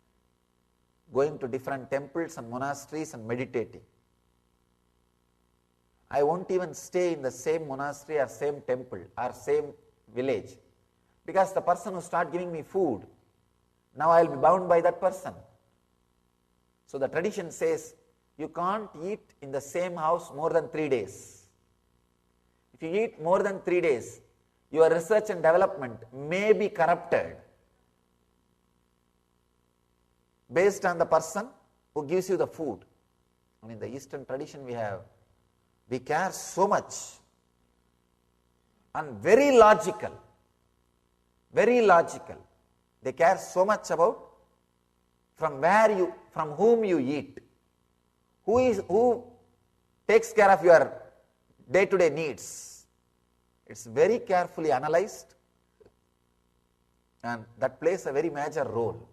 going to different temples and monasteries and meditating. I won't even stay in the same monastery or same temple or same village, because the person who start giving me food, now I will be bound by that person. So the tradition says you can't eat in the same house more than 3 days. If you eat more than 3 days, your research and development may be corrupted based on the person who gives you the food. I mean, the Eastern tradition we care so much, and very logical. They care so much about from whom you eat, who takes care of your day-to-day needs. It's very carefully analyzed, and that plays a very major role.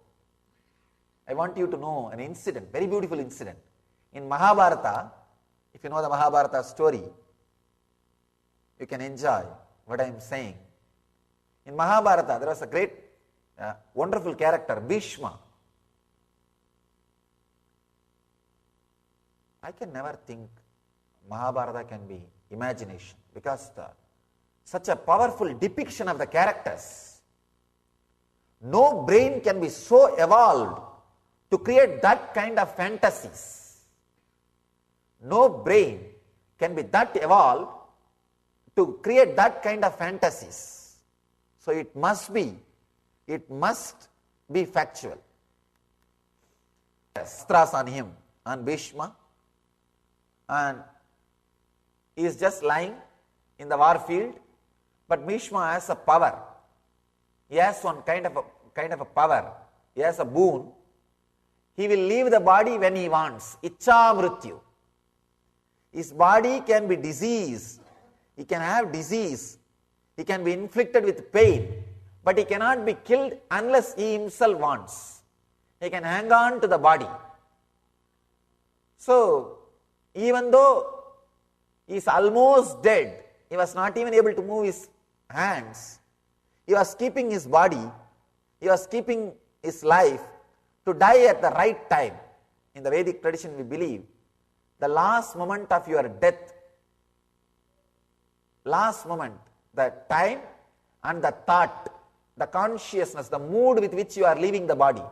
I want you to know an incident, very beautiful incident. In Mahabharata, if you know the Mahabharata story, you can enjoy what I am saying. In Mahabharata, there was a great, wonderful character, Bhishma. I can never think Mahabharata can be imagination, because such a powerful depiction of the characters. No brain can be so evolved to create that kind of fantasies. No brain can be that evolved to create that kind of fantasies. So it must be factual. Astras on him, on Bhishma, and he is just lying in the war field, but Bhishma has a power. He has one kind of a power. He has a boon. He will leave the body when he wants. Ichcha mrityu. His body can be diseased. He can have disease. He can be inflicted with pain. But he cannot be killed unless he himself wants. He can hang on to the body. So, even though he is almost dead, he was not even able to move his hands. He was keeping his body, he was keeping his life to die at the right time. In the Vedic tradition, we believe the last moment of your death, last moment, the time and the thought, the consciousness, the mood with which you are leaving the body,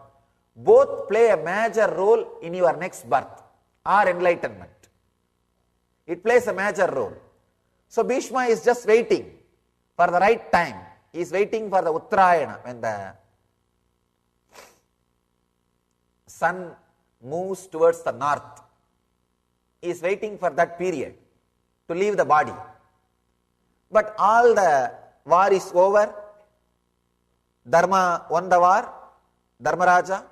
both play a major role in your next birth or enlightenment. It plays a major role. So Bhishma is just waiting for the right time. He is waiting for the Uttarayana, when the sun moves towards the north. He is waiting for that period to leave the body. But all the war is over. Dharma won the war, Dharmaraja.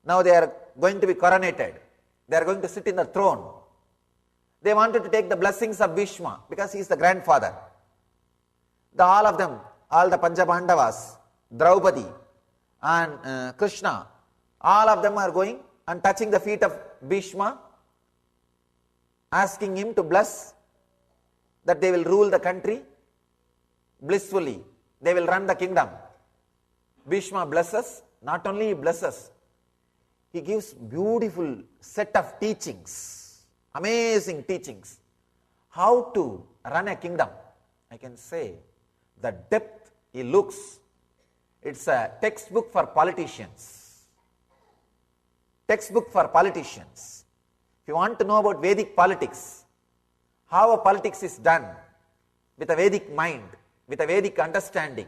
Now they are going to be coronated. They are going to sit in the throne. They wanted to take the blessings of Bhishma because he is the grandfather. All of them, all the Panchabandavas, Draupadi and Krishna, all of them are going and touching the feet of Bhishma, asking him to bless that they will rule the country blissfully. They will run the kingdom. Bhishma blesses. Not only he blesses, he gives beautiful set of teachings, amazing teachings, how to run a kingdom. I can say the depth he looks, it's a textbook for politicians. Textbook for politicians. If you want to know about Vedic politics, how a politics is done with a Vedic mind, with a Vedic understanding,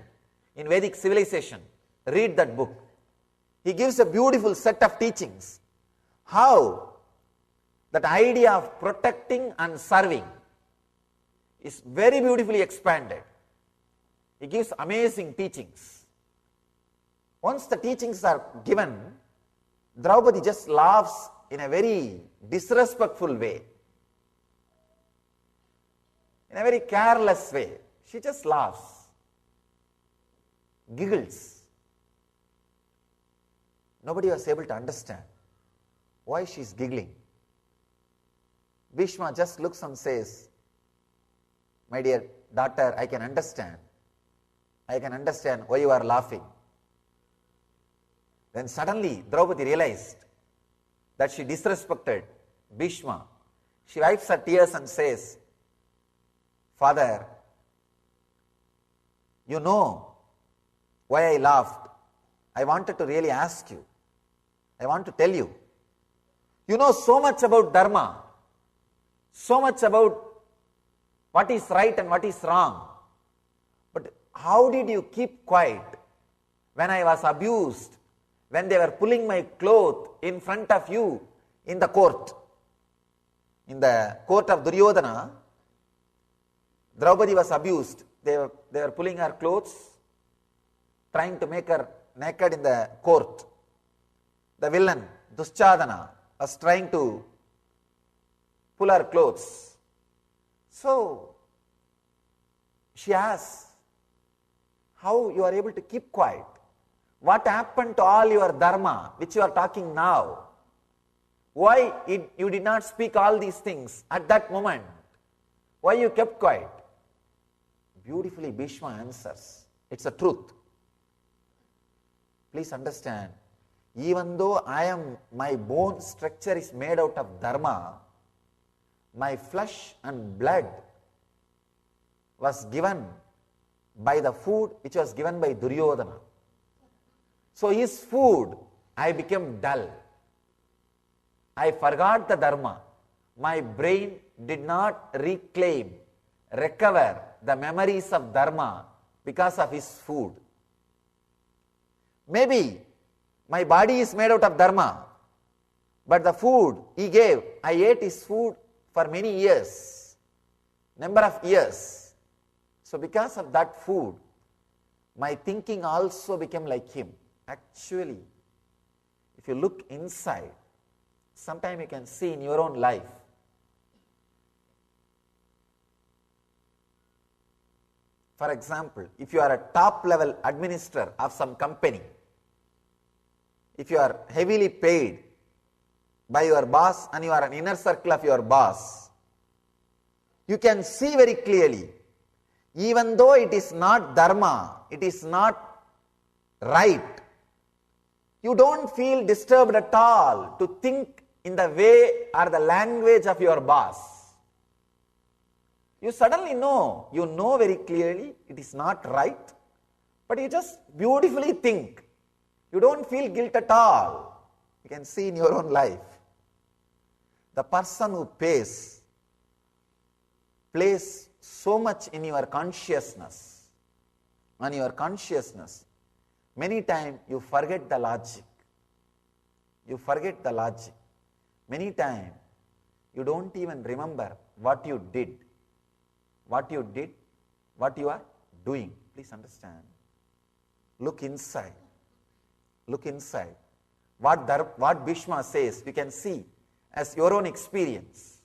in Vedic civilization, read that book. He gives a beautiful set of teachings. How that idea of protecting and serving is very beautifully expanded. He gives amazing teachings. Once the teachings are given, Draupadi just laughs in a very disrespectful way, in a very careless way. She just laughs, giggles. Nobody was able to understand why she is giggling. Bhishma just looks and says, "My dear daughter, I can understand. I can understand why you are laughing." Then suddenly Draupadi realized that she disrespected Bhishma. She wipes her tears and says, "Father, you know why I laughed. I wanted to really ask you. I want to tell you. You know so much about Dharma, so much about what is right and what is wrong. But how did you keep quiet when I was abused, when they were pulling my cloth in front of you in the court? In the court of Duryodhana, Draupadi was abused. They were pulling her clothes, trying to make her naked in the court. The villain, Duschadana, was trying to pull her clothes. So, she asked, how you are able to keep quiet? What happened to all your dharma, which you are talking now? Why you did not speak all these things at that moment? Why you kept quiet? Beautifully Bhishma answers, it's a truth. Please understand, even though my bone structure is made out of dharma, my flesh and blood was given by the food which was given by Duryodhana. So his food, I became dull. I forgot the dharma. My brain did not recover the memories of dharma because of his food. Maybe my body is made out of dharma, but the food he gave, I ate his food for many years, number of years. So because of that food, my thinking also became like him. Actually, if you look inside, sometime you can see in your own life. For example, if you are a top level administrator of some company, if you are heavily paid by your boss and you are an inner circle of your boss, you can see very clearly, even though it is not dharma, it is not right, you don't feel disturbed at all to think in the way or the language of your boss. You suddenly know, you know very clearly it is not right, but you just beautifully think. You don't feel guilt at all. You can see in your own life. The person who plays so much in your consciousness, on your consciousness, many times you forget the logic. You forget the logic. Many times you don't even remember what you did. What you did, what you are doing. Please understand. Look inside. Look inside. What Bhishma says, you can see as your own experience.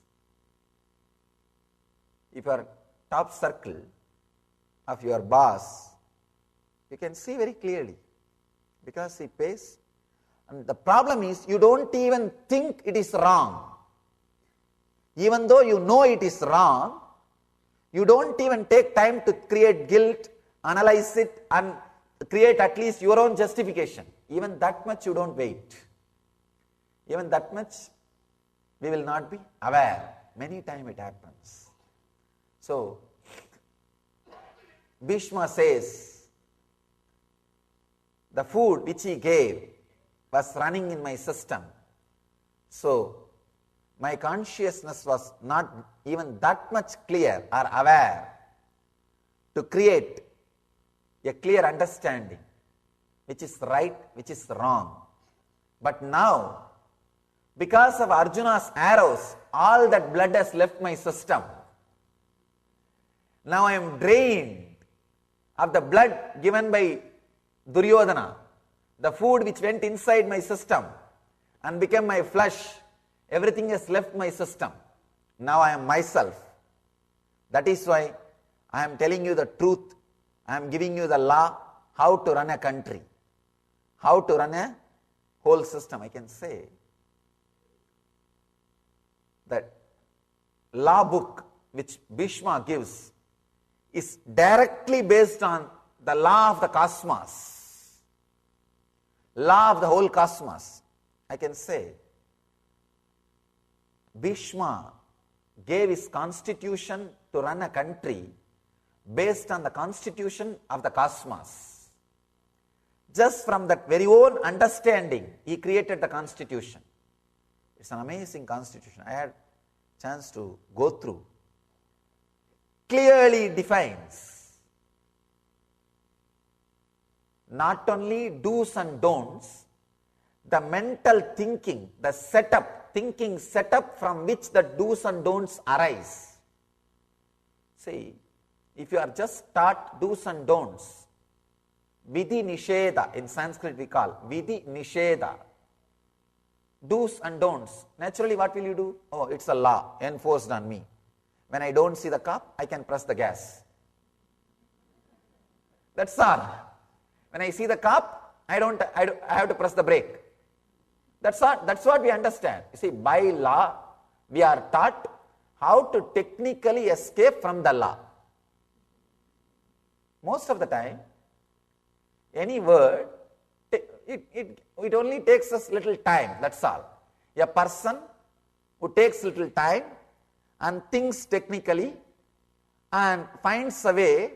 If you are top circle of your boss, you can see very clearly because he pays. And the problem is you don't even think it is wrong. Even though you know it is wrong, you don't even take time to create guilt, analyze it and create at least your own justification. Even that much you don't wait. Even that much we will not be aware. Many times it happens. So, Bhishma says, the food which he gave was running in my system. So, my consciousness was not even that much clear or aware to create a clear understanding which is right, which is wrong. But now, because of Arjuna's arrows, all that blood has left my system. Now I am drained of the blood given by Duryodhana, the food which went inside my system and became my flesh. Everything has left my system. Now I am myself. That is why I am telling you the truth. I am giving you the law, how to run a country, how to run a whole system. I can say that law book which Bhishma gives is directly based on the law of the cosmos, law of the whole cosmos. I can say Bhishma gave his constitution to run a country based on the constitution of the cosmos. Just from that very own understanding, he created the constitution. It's an amazing constitution. I had chance to go through. Clearly defines not only do's and don'ts, the mental thinking, the setup, thinking setup from which the do's and don'ts arise. See, if you are just taught do's and don'ts, vidhi nisheda, in Sanskrit we call vidhi nisheda, do's and don'ts, naturally what will you do? Oh, it's a law enforced on me. When I don't see the cop, I can press the gas. That's all. When I see the cop, I have to press the brake. That's what we understand. You see, by law, we are taught how to technically escape from the law. Most of the time, any word, it only takes us little time, that's all. A person who takes little time and thinks technically and finds a way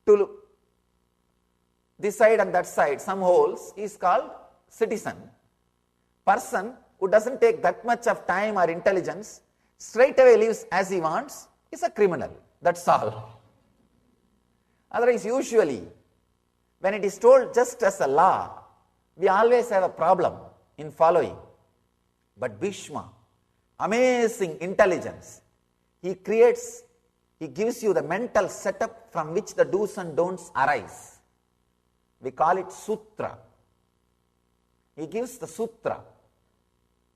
to this side and that side, some holes, is called citizen. Person who doesn't take that much of time or intelligence, straight away lives as he wants, is a criminal. That's all. Otherwise, usually, when it is told just as a law, we always have a problem in following. But Bhishma, amazing intelligence, he gives you the mental setup from which the do's and don'ts arise. We call it sutra. He gives the sutra.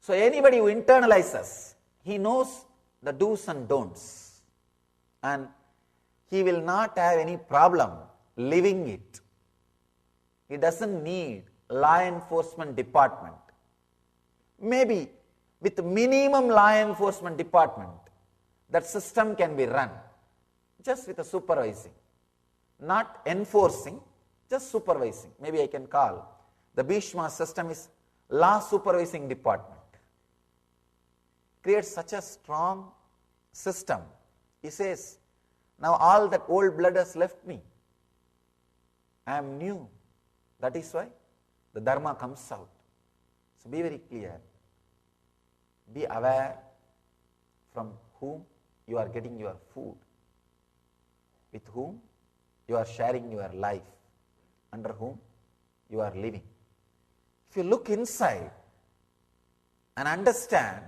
So anybody who internalizes, he knows the do's and don'ts. And he will not have any problem living it. He doesn't need law enforcement department. Maybe with minimum law enforcement department, that system can be run just with a supervising, not enforcing, just supervising. Maybe I can call the Bhishma system is law supervising department. Creates such a strong system. He says, now all that old blood has left me. I am new. That is why the dharma comes out. So be very clear. Be aware from whom you are getting your food, with whom you are sharing your life, under whom you are living. If you look inside and understand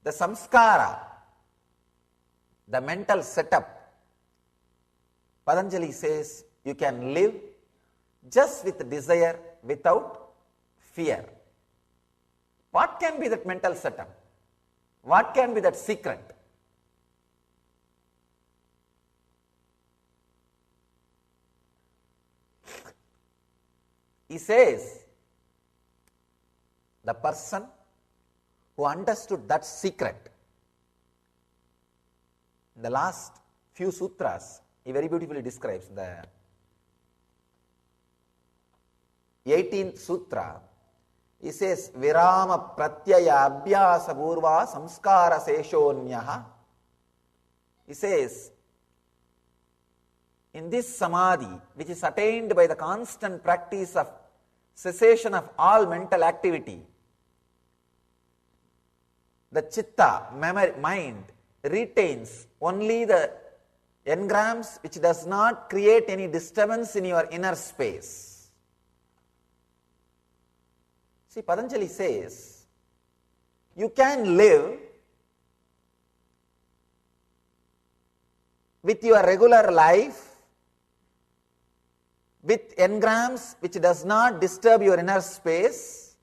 the samskara, the mental setup, Patanjali says you can live just with desire without fear. What can be that mental setup? What can be that secret? He says, the person who understood that secret, in the last few sutras, he very beautifully describes the 18th sutra. He says, Virama pratyaya abhyasa purva samskara seshonyaha. He says, in this samadhi, which is attained by the constant practice of cessation of all mental activity, the chitta, mind, retains only the engrams which does not create any disturbance in your inner space. See, Patanjali says, you can live with your regular life with engrams which does not disturb your inner space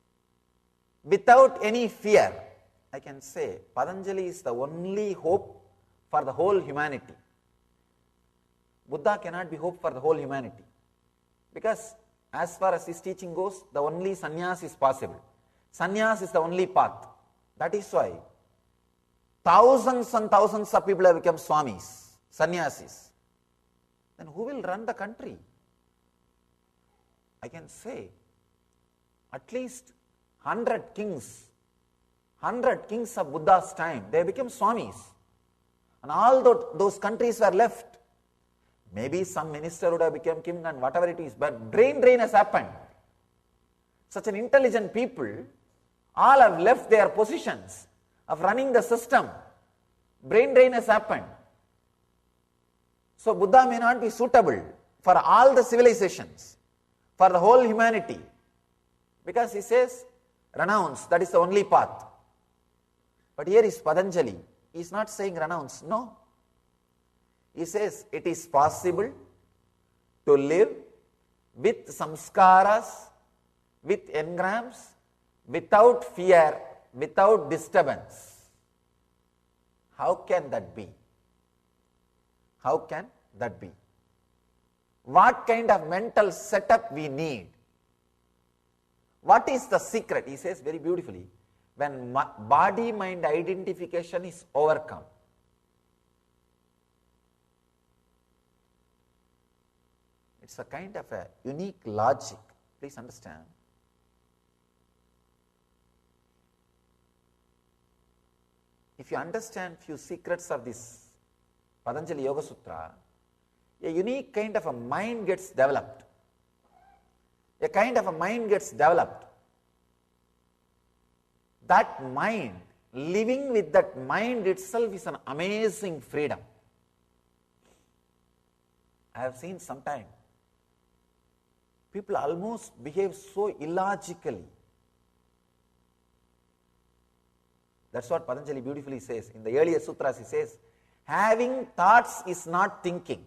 without any fear. I can say Patanjali is the only hope for the whole humanity. Buddha cannot be hope for the whole humanity, because as far as his teaching goes, the only sannyas is possible. Sannyas is the only path. That is why thousands and thousands of people have become swamis, sannyasis. Then who will run the country? I can say at least 100 kings of Buddha's time, they became swamis. And all those countries were left. Maybe some minister would have become king and whatever it is, but drain has happened. Such an intelligent people, all have left their positions of running the system. Brain drain has happened. So Buddha may not be suitable for all the civilizations. for the whole humanity. Because he says, renounce, that is the only path. But here is Patanjali. He is not saying renounce, no. He says it is possible to live with samskaras, with engrams, without fear, without disturbance. How can that be? How can that be? What kind of mental setup we need? What is the secret? He says very beautifully, when body-mind identification is overcome, it's a kind of a unique logic. Please understand. If you understand few secrets of this Patanjali Yoga Sutra, a unique kind of a mind gets developed. A kind of a mind gets developed. That mind, living with that mind itself is an amazing freedom. I have seen sometime people almost behave so illogically. That's what Patanjali beautifully says. In the earlier sutras he says, having thoughts is not thinking.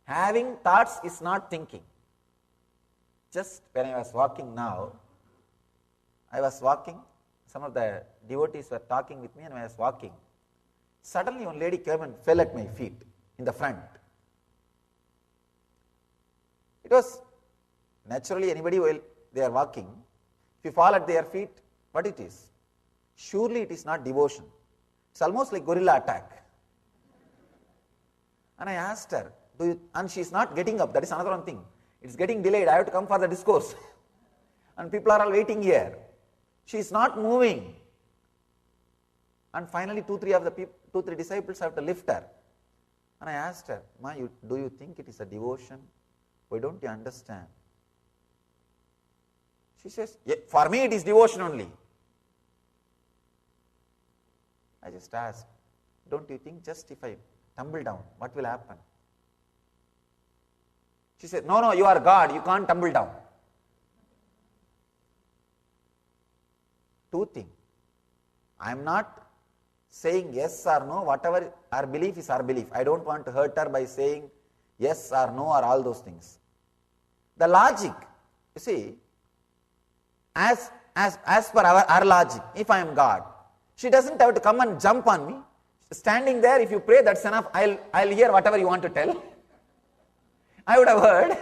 Having thoughts is not thinking. Just when I was walking now, some of the devotees were talking with me and I was walking. Suddenly one lady came and fell at my feet in the front. It was naturally anybody while they are walking, if you fall at their feet, what it is? Surely it is not devotion. It's almost like gorilla attack. And I asked her, and she is not getting up, that is another one thing. It's getting delayed, I have to come for the discourse. And people are all waiting here. She is not moving. And finally 2-3 disciples have to lift her. And I asked her, Ma, do you think it is a devotion? Why don't you understand? She says, yeah, for me it is devotion only. I just asked, don't you think just if I tumble down, what will happen? She said, no, you are God, you can't tumble down. Two things. I am not saying yes or no, whatever our belief is our belief. I don't want to hurt her by saying yes or no or all those things. The logic, you see, as per our logic, if I am God, she doesn't have to come and jump on me. Standing there, if you pray, that's enough. I'll hear whatever you want to tell. I would have heard.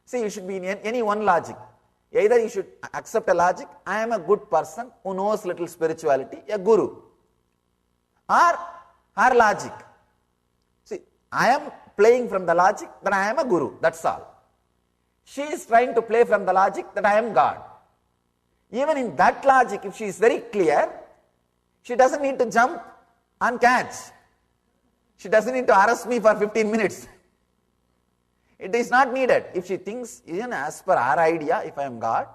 See, you should be in any one logic. Either you should accept a logic, I am a good person who knows little spirituality, a guru. Or her logic. See, I am playing from the logic that I am a guru, that's all. She is trying to play from the logic that I am God. Even in that logic, if she is very clear, she doesn't need to jump and catch. She doesn't need to harass me for 15 minutes. It is not needed. If she thinks, even as per our idea, if I am God,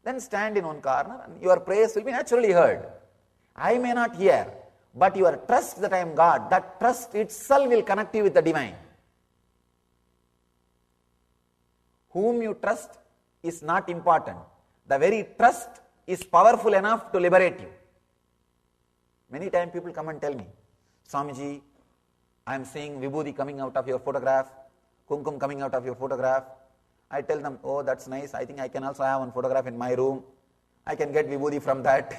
then stand in one corner and your prayers will be naturally heard. I may not hear, but your trust that I am God, that trust itself will connect you with the divine. Whom you trust is not important. The very trust is powerful enough to liberate you. Many times people come and tell me, Swamiji, I am seeing Vibhuti coming out of your photograph, Kumkum coming out of your photograph. I tell them, oh, that's nice. I think I can also have one photograph in my room. I can get Vibhuti from that.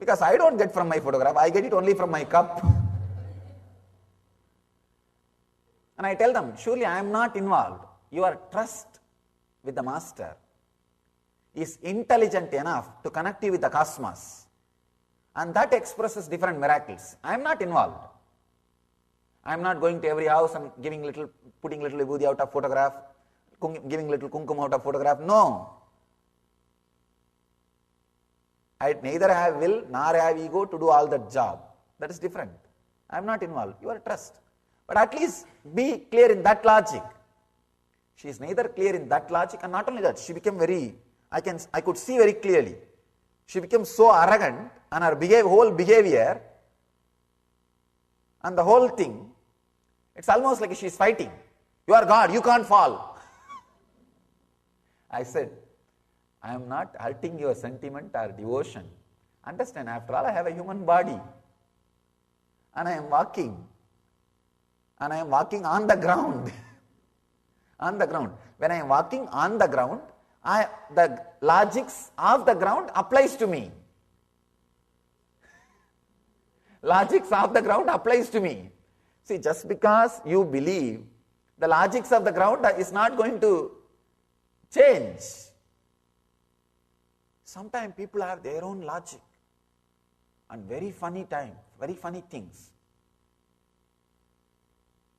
Because I don't get from my photograph, I get it only from my cup. And I tell them, surely I am not involved. Your trust with the Master is intelligent enough to connect you with the cosmos. And that expresses different miracles. I am not involved. I am not going to every house and putting little vibhuti out of photograph, giving little kumkum out of photograph. No. I neither have will nor have ego to do all that job. That is different. I am not involved. Your trust. But at least be clear in that logic. She is neither clear in that logic, and not only that, she became I could see very clearly. She became so arrogant, and her whole behavior and the whole thing, it's almost like she is fighting. You are God, you can't fall. I said, I am not hurting your sentiment or devotion. Understand, after all, I have a human body. And I am walking. And I am walking on the ground. On the ground. When I am walking on the ground, the logics of the ground applies to me. Logics of the ground applies to me. See, just because you believe, the logics of the ground is not going to change. Sometimes people have their own logic and very funny things.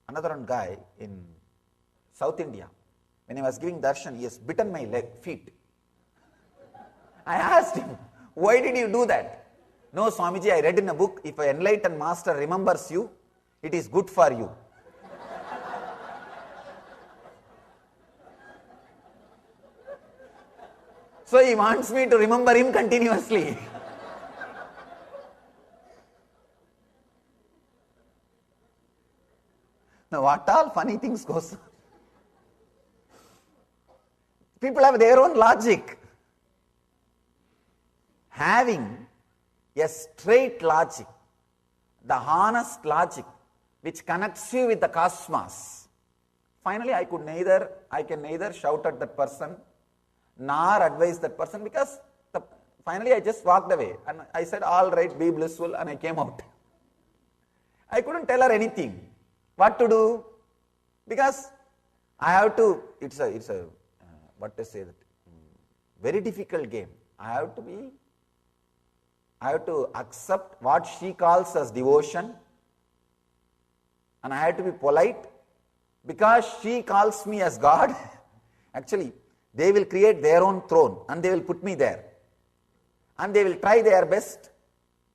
Another one guy in South India, when I was giving darshan, he has bitten my feet. I asked him, why did you do that? No, Swamiji, I read in a book, if an enlightened master remembers you, it is good for you. So he wants me to remember him continuously. Now what all funny things goes on? People have their own logic. Having a straight logic, the honest logic, which connects you with the cosmos. Finally, I can neither shout at that person nor advise that person, because finally I just walked away and I said, all right, be blissful, and I came out. I couldn't tell her anything. What to do? Because I have to, it's a what to say that, very difficult game. I have to accept what she calls as devotion, and I have to be polite because she calls me as God. Actually, they will create their own throne and they will put me there. And they will try their best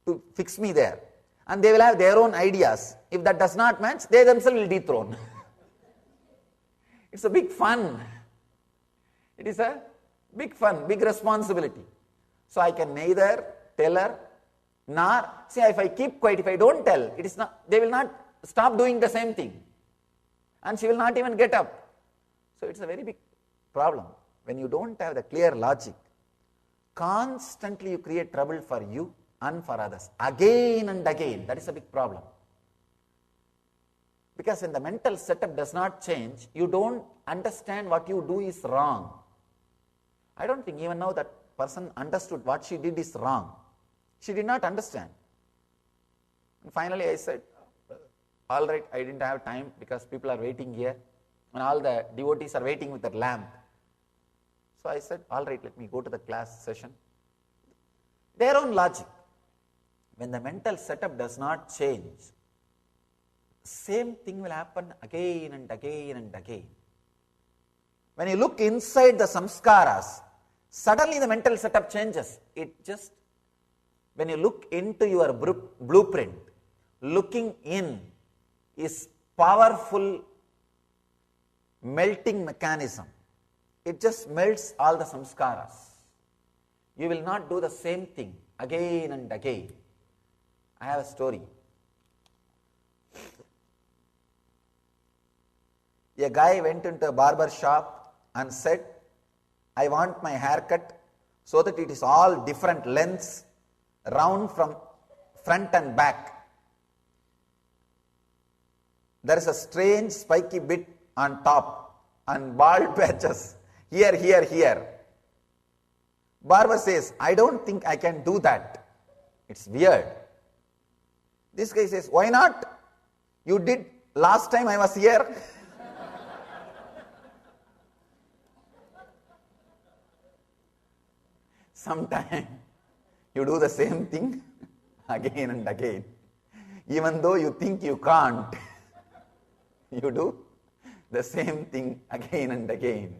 to fix me there. And they will have their own ideas. If that does not match, they themselves will dethrone. It's a big fun. It is a big fun, big responsibility. So I can neither tell her nor, see, if I keep quiet, if I don't tell, they will not stop doing the same thing. And she will not even get up. So it's a very big problem. When you don't have the clear logic, constantly you create trouble for you and for others. Again and again. That is a big problem. Because when the mental setup does not change, you don't understand what you do is wrong. I don't think even now that person understood what she did is wrong. She did not understand. And finally I said, all right, I didn't have time because people are waiting here and all the devotees are waiting with their lamp. So I said, all right, let me go to the class session. Their own logic. When the mental setup does not change, same thing will happen again and again and again. When you look inside the samskaras, suddenly the mental setup changes. When you look into your blueprint, looking in is powerful melting mechanism. It just melts all the samskaras. You will not do the same thing again and again. I have a story. A guy went into a barber shop and said, I want my haircut so that it is all different lengths, round from front and back. There is a strange spiky bit on top and bald patches here, here, here. Barber says, I don't think I can do that. It's weird. This guy says, why not? You did last time I was here. Sometimes you do the same thing again and again. Even though you think you can't, you do the same thing again and again.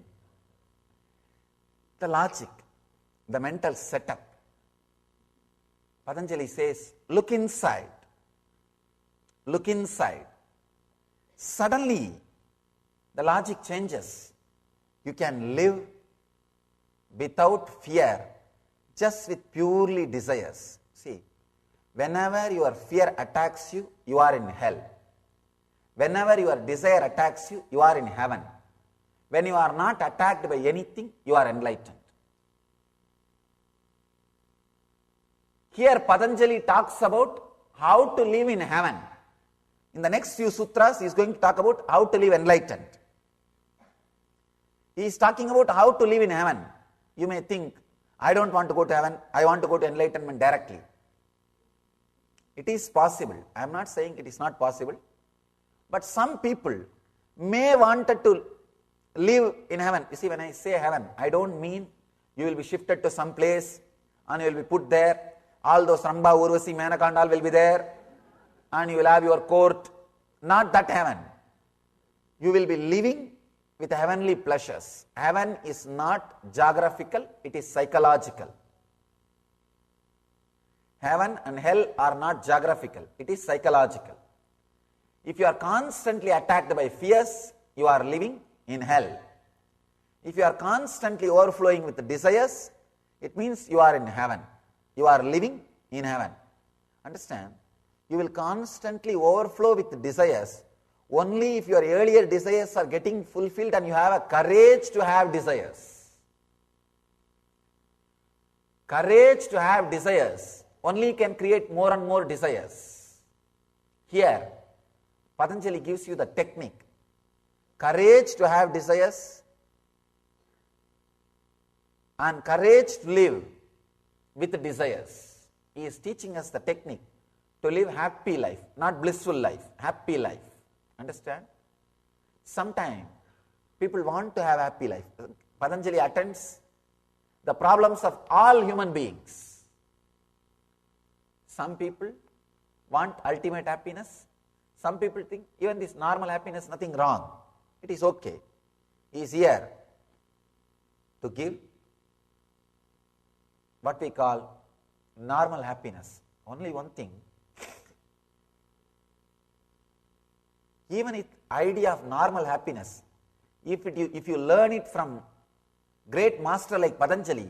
The logic, the mental setup. Patanjali says, look inside. Look inside. Suddenly, the logic changes. You can live without fear, just with purely desires. See, whenever your fear attacks you, you are in hell. Whenever your desire attacks you, you are in heaven. When you are not attacked by anything, you are enlightened. Here Patanjali talks about how to live in heaven. In the next few sutras, he is going to talk about how to live enlightened. He is talking about how to live in heaven. You may think, I don't want to go to heaven, I want to go to enlightenment directly. It is possible. I am not saying it is not possible. But some people may want to live in heaven. You see, when I say heaven, I don't mean you will be shifted to some place and you will be put there. All those Ramba, Urvasi, Menaka and all will be there. And you will have your court. Not that heaven. You will be living with heavenly pleasures. Heaven is not geographical, it is psychological. Heaven and hell are not geographical, it is psychological. If you are constantly attacked by fears, you are living in hell. If you are constantly overflowing with desires, it means you are in heaven. You are living in heaven. Understand? You will constantly overflow with desires only if your earlier desires are getting fulfilled and you have a courage to have desires. Courage to have desires only can create more and more desires. Here, Patanjali gives you the technique. Courage to have desires and courage to live with desires. He is teaching us the technique to live happy life, not blissful life, happy life. Understand? Sometimes people want to have happy life. Patanjali attends the problems of all human beings. Some people want ultimate happiness. Some people think even this normal happiness, nothing wrong. It is okay. He is here to give what we call normal happiness. Only one thing. Even the idea of normal happiness, if you learn it from great master like Patanjali,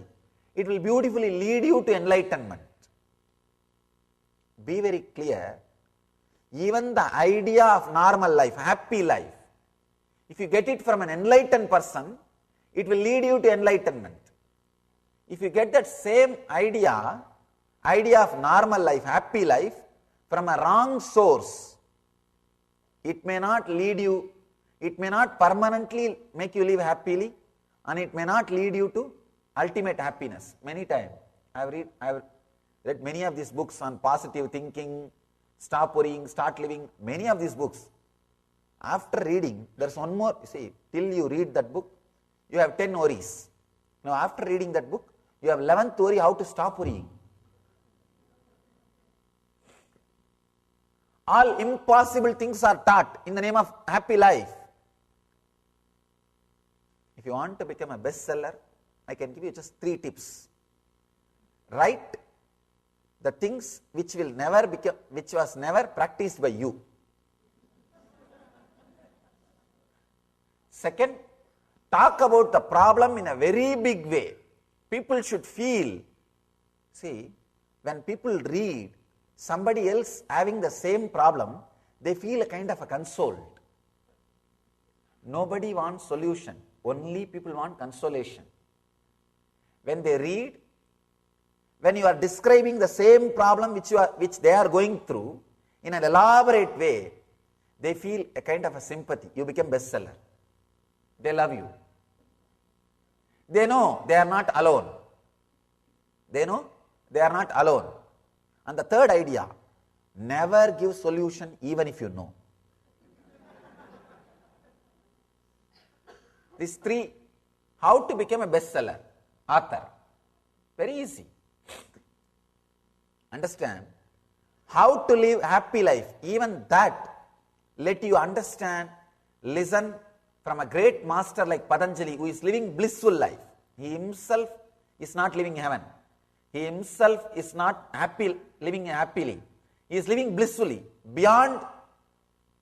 it will beautifully lead you to enlightenment. Be very clear, even the idea of normal life, happy life, if you get it from an enlightened person, it will lead you to enlightenment. If you get that same idea of normal life, happy life, from a wrong source, it may not lead you, it may not permanently make you live happily, and it may not lead you to ultimate happiness. Many times, I have read many of these books on positive thinking, stop worrying, start living, many of these books. After reading, there's one more, you see, till you read that book, you have 10 worries. Now after reading that book, you have 11th worry, how to stop worrying. All impossible things are taught in the name of happy life. If you want to become a bestseller, I can give you just 3 tips. Write the things which was never practiced by you. Second, talk about the problem in a very big way. People should feel. See, when people read somebody else having the same problem, they feel a kind of a consoled. Nobody wants solution. Only people want consolation. When they read, when you are describing the same problem which they are going through in an elaborate way, they feel a kind of a sympathy. You become bestseller. They love you. They know they are not alone. They know they are not alone. And the third idea, never give solution even if you know. These 3, how to become a bestseller, author. Very easy. Understand? How to live happy life, even that, let you understand, listen from a great master like Patanjali, who is living blissful life. He himself is not living in heaven. He himself is not living happily. He is living blissfully, beyond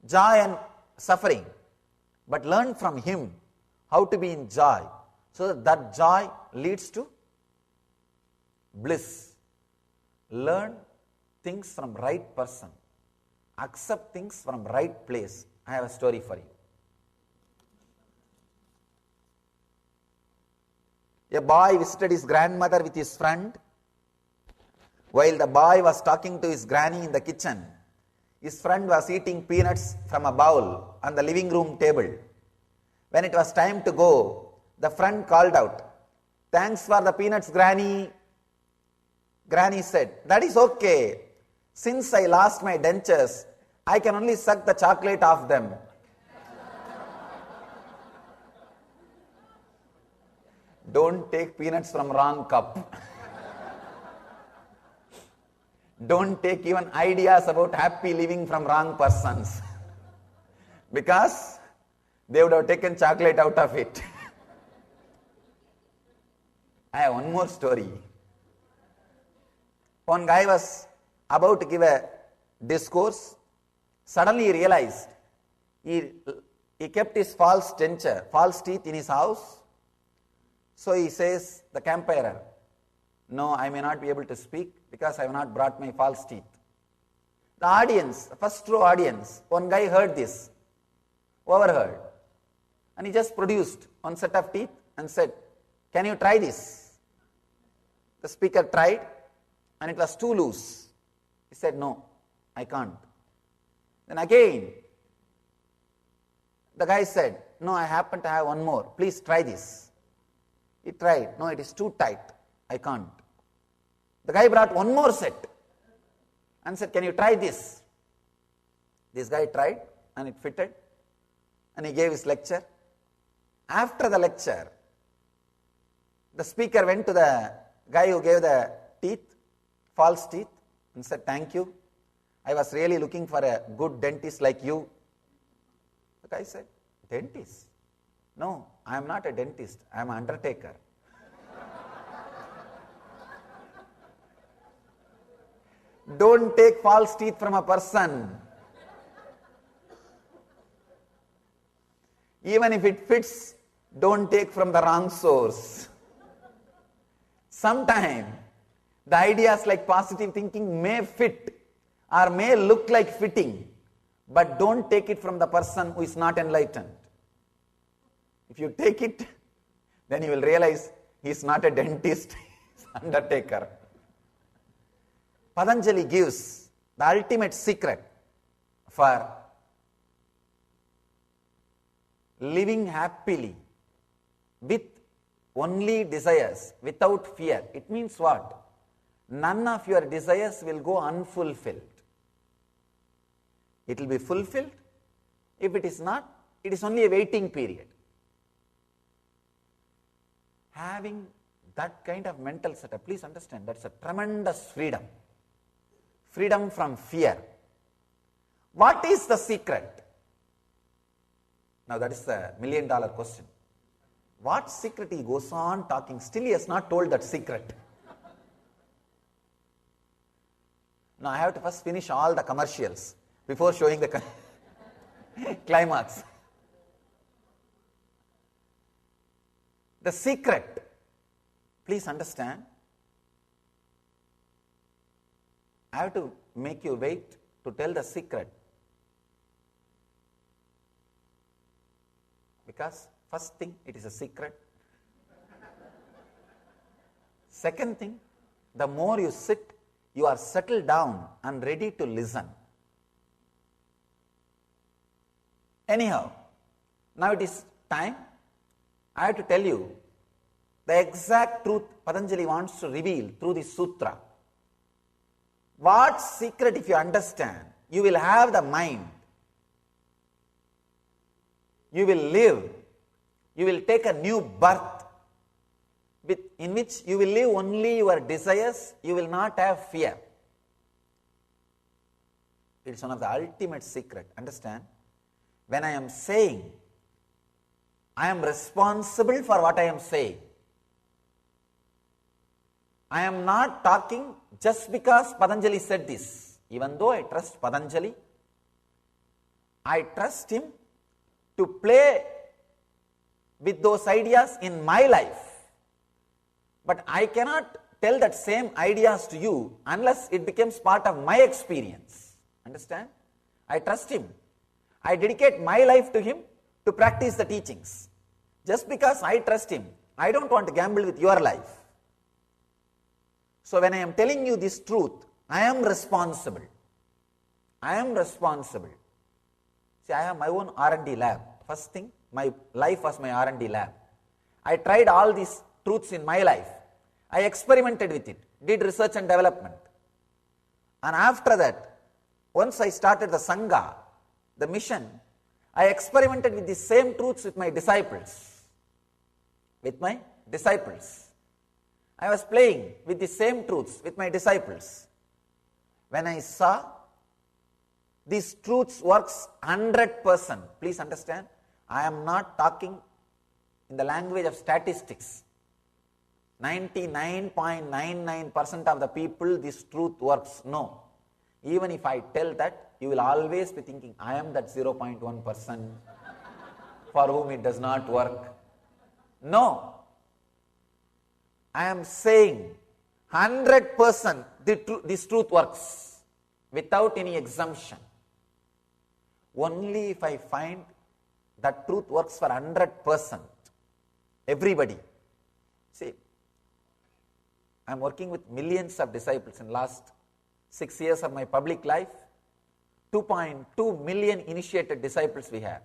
joy and suffering. But learn from him how to be in joy, so that joy leads to bliss. Learn things from right person. Accept things from right place. I have a story for you. A boy visited his grandmother with his friend. While the boy was talking to his granny in the kitchen, his friend was eating peanuts from a bowl on the living room table. When it was time to go, the friend called out, "Thanks for the peanuts, Granny." Granny said, "That is okay. Since I lost my dentures, I can only suck the chocolate off them." Don't take peanuts from wrong cup. Don't take even ideas about happy living from wrong persons. Because they would have taken chocolate out of it. I have one more story. One guy was about to give a discourse. Suddenly he realized he kept his false teeth in his house. So he says, the campfire, "No, I may not be able to speak because I have not brought my false teeth." The audience, the first row audience, one guy heard this, overheard, and he just produced one set of teeth and said, "Can you try this?" The speaker tried, and it was too loose. He said, "No, I can't." Then again, the guy said, "No, I happen to have one more. Please try this." He tried. "No, it is too tight. I can't." The guy brought one more set and said, "Can you try this?" This guy tried and it fitted, and he gave his lecture. After the lecture, the speaker went to the guy who gave the teeth, false teeth, and said, "Thank you. I was really looking for a good dentist like you." The guy said, "Dentist? No, I am not a dentist. I am an undertaker." Don't take false teeth from a person. Even if it fits, don't take from the wrong source. Sometimes the ideas like positive thinking may fit or may look like fitting, but don't take it from the person who is not enlightened. If you take it, then you will realize he is not a dentist, he is an undertaker. Patanjali gives the ultimate secret for living happily with only desires, without fear. It means what? None of your desires will go unfulfilled. It will be fulfilled. If it is not, it is only a waiting period. Having that kind of mental setup, please understand, that's a tremendous freedom. Freedom from fear. What is the secret? Now that is the $1,000,000 question. What secret? He goes on talking, still he has not told that secret. Now I have to first finish all the commercials before showing the climax. The secret, please understand, I have to make you wait to tell the secret. Because first thing, it is a secret. Second thing, the more you sit, you are settled down and ready to listen. Anyhow, now it is time. I have to tell you the exact truth Patanjali wants to reveal through this sutra. What secret, if you understand, you will have the mind. You will live. You will take a new birth in which you will live only your desires. You will not have fear. It is one of the ultimate secret. Understand? When I am saying, I am responsible for what I am saying. I am not talking just because Patanjali said this. Even though I trust Patanjali, I trust him to play with those ideas in my life. But I cannot tell that same ideas to you unless it becomes part of my experience. Understand? I trust him. I dedicate my life to him to practice the teachings. Just because I trust him, I don't want to gamble with your life. So when I am telling you this truth, I am responsible. I am responsible. See, I have my own R&D lab. First thing, my life was my R&D lab. I tried all these truths in my life. I experimented with it, did research and development. And after that, once I started the Sangha, the mission, I experimented with the same truths with my disciples. With my disciples. I was playing with the same truths with my disciples. When I saw these truths works 100%, please understand, I am not talking in the language of statistics. 99.99% of the people this truth works. No. Even if I tell that, you will always be thinking, I am that 0.1% for whom it does not work. No. I am saying 100% this truth works without any exemption. Only if I find that truth works for 100%. Everybody. See, I am working with millions of disciples in last 6 years of my public life. 2.2 million initiated disciples we have.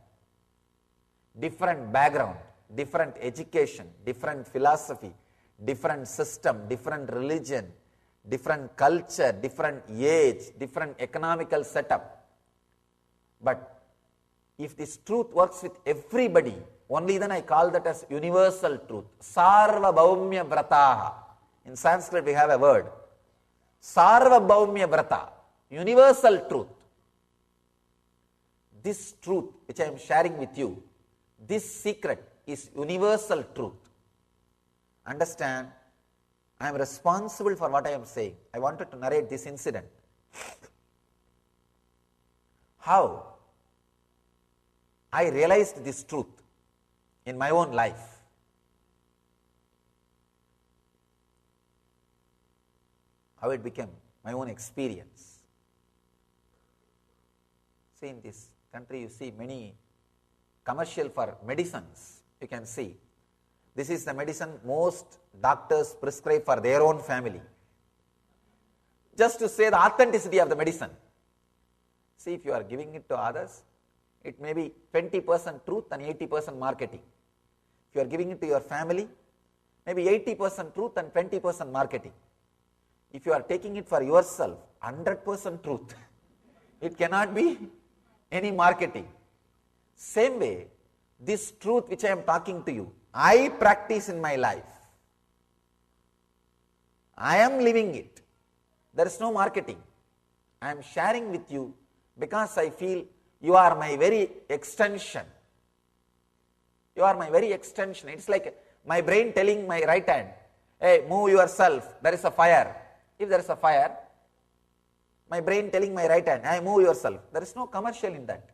Different background, different education, different philosophy, different system, different religion, different culture, different age, different economical setup. But if this truth works with everybody, only then I call that as universal truth. Sarva Bhaumya Vrataha. In Sanskrit we have a word. Sarva Bhaumya Vrata. Universal truth. This truth which I am sharing with you, this secret is universal truth. Understand? I am responsible for what I am saying. I wanted to narrate this incident. How I realized this truth in my own life. How it became my own experience. See, in this country you see many commercial for medicines. You can see. This is the medicine most doctors prescribe for their own family. Just to say the authenticity of the medicine. See, if you are giving it to others, it may be 20% truth and 80% marketing. If you are giving it to your family, maybe 80% truth and 20% marketing. If you are taking it for yourself, 100% truth. It cannot be any marketing. Same way, this truth which I am talking to you, I practice in my life. I am living it. There is no marketing. I am sharing with you because I feel you are my very extension. You are my very extension. It's like my brain telling my right hand, hey, move yourself, there is a fire. If there is a fire, my brain telling my right hand, hey, move yourself. There is no commercial in that.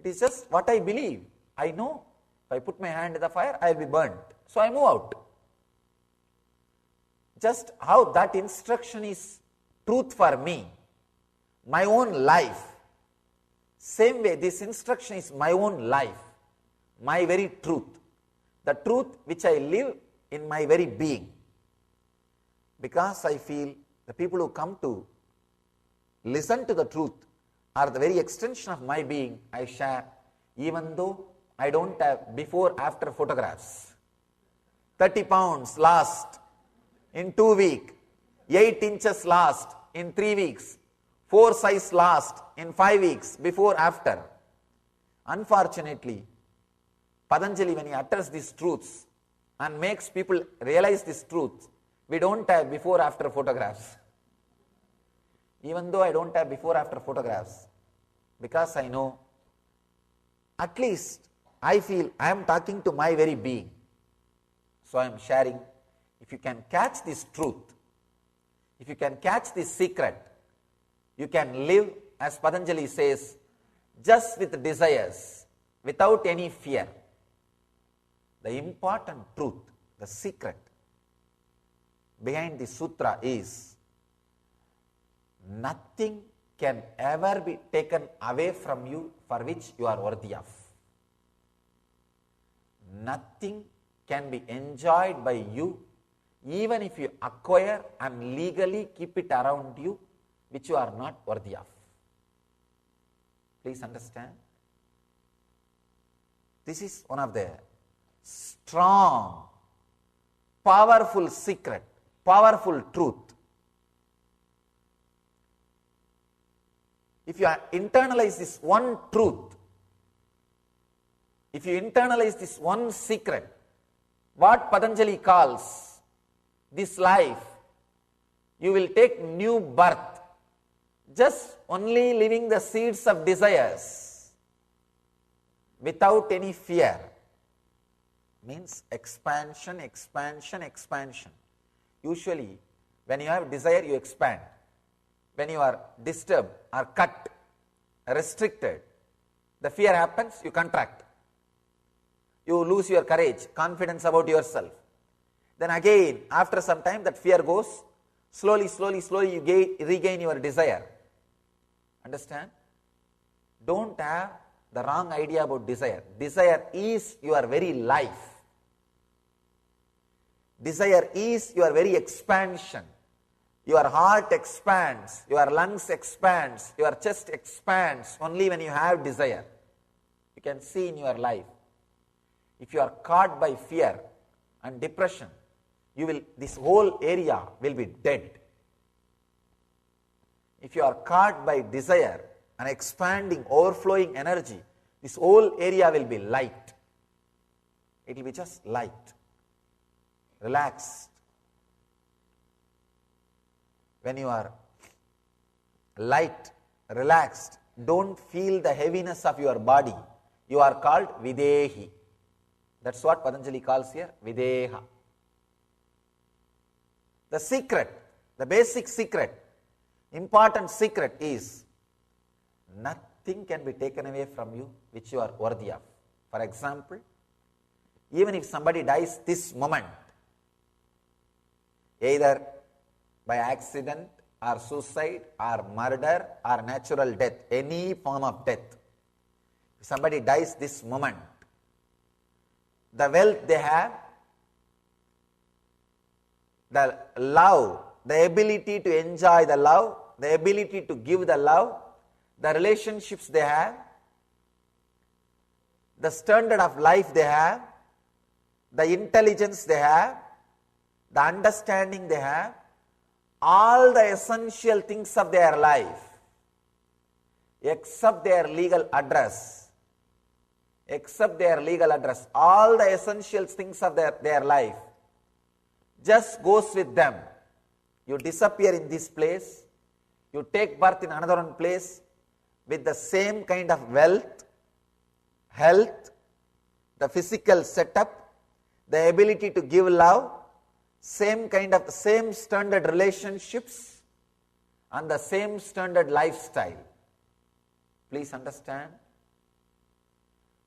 It is just what I believe. I know if I put my hand in the fire, I will be burnt. So I move out. Just how that instruction is truth for me, my own life. Same way, this instruction is my own life, my very truth. The truth which I live in my very being. Because I feel the people who come to listen to the truth are the very extension of my being, I share, even though I don't have before-after photographs. 30 pounds lost in 2 weeks, 8 inches lost in 3 weeks, 4 size lost in 5 weeks, before, after. Unfortunately, Patanjali, when he utters these truths and makes people realize this truth, we don't have before-after photographs. Even though I don't have before-after photographs, because I know, at least I feel I am talking to my very being. So I am sharing. If you can catch this truth, if you can catch this secret, you can live, as Patanjali says, just with desires, without any fear. The important truth, the secret behind this sutra is nothing can ever be taken away from you for which you are worthy of. Nothing can be enjoyed by you even if you acquire and legally keep it around you which you are not worthy of. Please understand. This is one of the strong, powerful secret, powerful truth. If you internalize this one truth, if you internalize this one secret, what Patanjali calls this life, you will take new birth, just only living the seeds of desires without any fear. Means expansion, expansion, expansion. Usually, when you have desire, you expand. When you are disturbed or cut, restricted, the fear happens, you contract. You lose your courage, confidence about yourself. Then again, after some time, that fear goes. Slowly, slowly, slowly, you regain your desire. Understand? Don't have the wrong idea about desire. Desire is your very life. Desire is your very expansion. Your heart expands, your lungs expands, your chest expands only when you have desire. You can see in your life. If you are caught by fear and depression, this whole area will be dead. If you are caught by desire and expanding, overflowing energy, this whole area will be light. It will be just light, relaxed. When you are light, relaxed, don't feel the heaviness of your body, you are called Videhi. That's what Patanjali calls here, Videha. The secret, the basic secret, important secret is nothing can be taken away from you which you are worthy of. For example, even if somebody dies this moment, either by accident or suicide or murder or natural death, any form of death, if somebody dies this moment, the wealth they have, the love, the ability to enjoy the love, the ability to give the love, the relationships they have, the standard of life they have, the intelligence they have, the understanding they have, all the essential things of their life, except their legal address, all the essential things of their life, just goes with them. You disappear in this place, you take birth in another one place with the same kind of wealth, health, the physical setup, the ability to give love, same standard relationships and the same standard lifestyle. Please understand.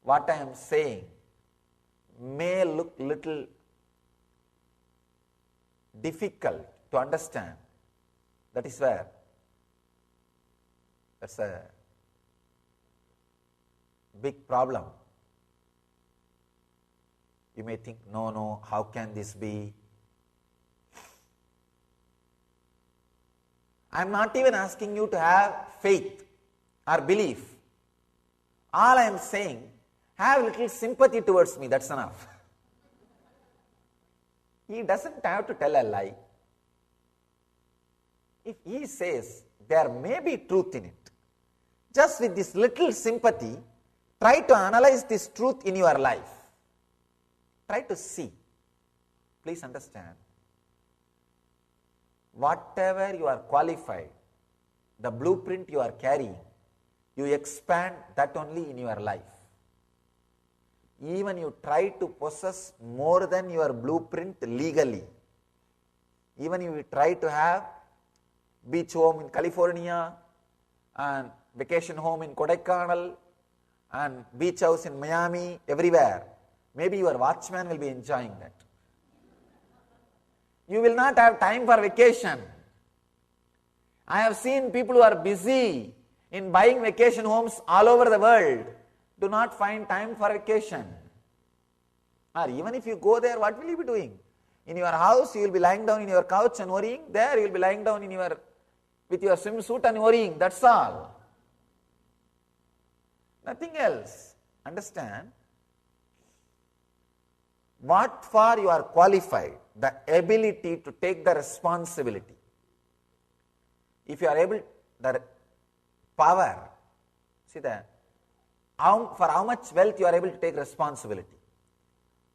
What I am saying may look little difficult to understand. That is where that's a big problem. You may think, no, how can this be? I am not even asking you to have faith or belief. All I am saying, have little sympathy towards me, that's enough. He doesn't have to tell a lie. If he says there may be truth in it, just with this little sympathy, try to analyze this truth in your life. Try to see. Please understand. Whatever you are qualified, the blueprint you are carrying, you expand that only in your life. Even you try to possess more than your blueprint legally. Even if you try to have beach home in California and vacation home in Kodaikanal and beach house in Miami, everywhere, maybe your watchman will be enjoying that. You will not have time for vacation. I have seen people who are busy in buying vacation homes all over the world do not find time for vacation. Or even if you go there, what will you be doing? In your house, you will be lying down in your couch and worrying. There, you will be lying down with your swimsuit and worrying. That's all. Nothing else. Understand? What for you are qualified? The ability to take the responsibility. If you are able, the power, see that, for how much wealth you are able to take responsibility.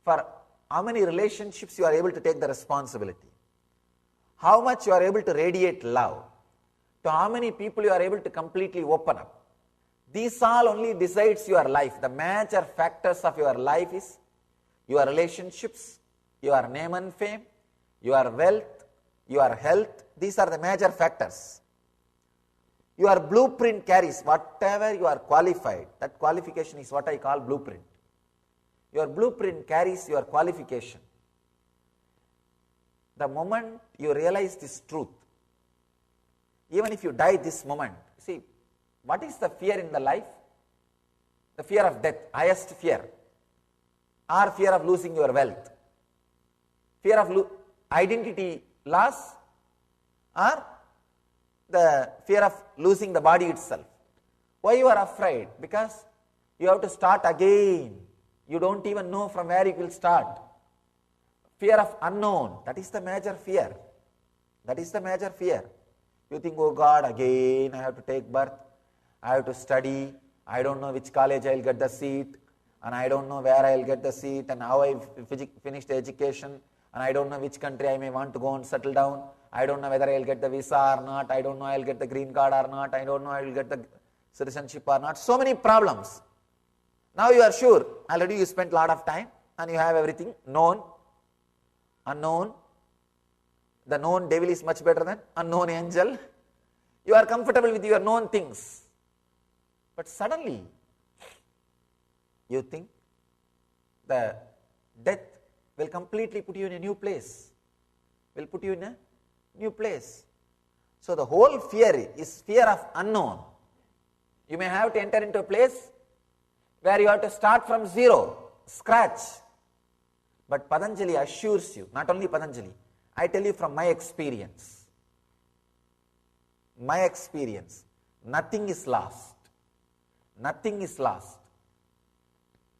For how many relationships you are able to take the responsibility. How much you are able to radiate love. To how many people you are able to completely open up. These all only decides your life. The major factors of your life is your relationships, your name and fame, your wealth, your health. These are the major factors. Your blueprint carries whatever you are qualified. That qualification is what I call blueprint. Your blueprint carries your qualification. The moment you realize this truth, even if you die this moment, see, what is the fear in the life? The fear of death, highest fear. Or fear of losing your wealth. Fear of identity loss, or the fear of losing the body itself. Why you are afraid? Because you have to start again. You don't even know from where you will start. Fear of unknown, that is the major fear. That is the major fear. You think, oh God, again I have to take birth, I have to study, I don't know which college I will get the seat, and I don't know where I will get the seat, and how I finished education, and I don't know which country I may want to go and settle down. I don't know whether I will get the visa or not, I don't know I will get the green card or not, I don't know I will get the citizenship or not. So many problems. Now you are sure, already you spent a lot of time and you have everything known, unknown. The known devil is much better than unknown angel. You are comfortable with your known things. But suddenly, you think the death will completely put you in a new place. Will put you in a new place. So the whole fear is fear of unknown. You may have to enter into a place where you have to start from zero, scratch. But Patanjali assures you, not only Patanjali, I tell you from my experience, nothing is lost. Nothing is lost.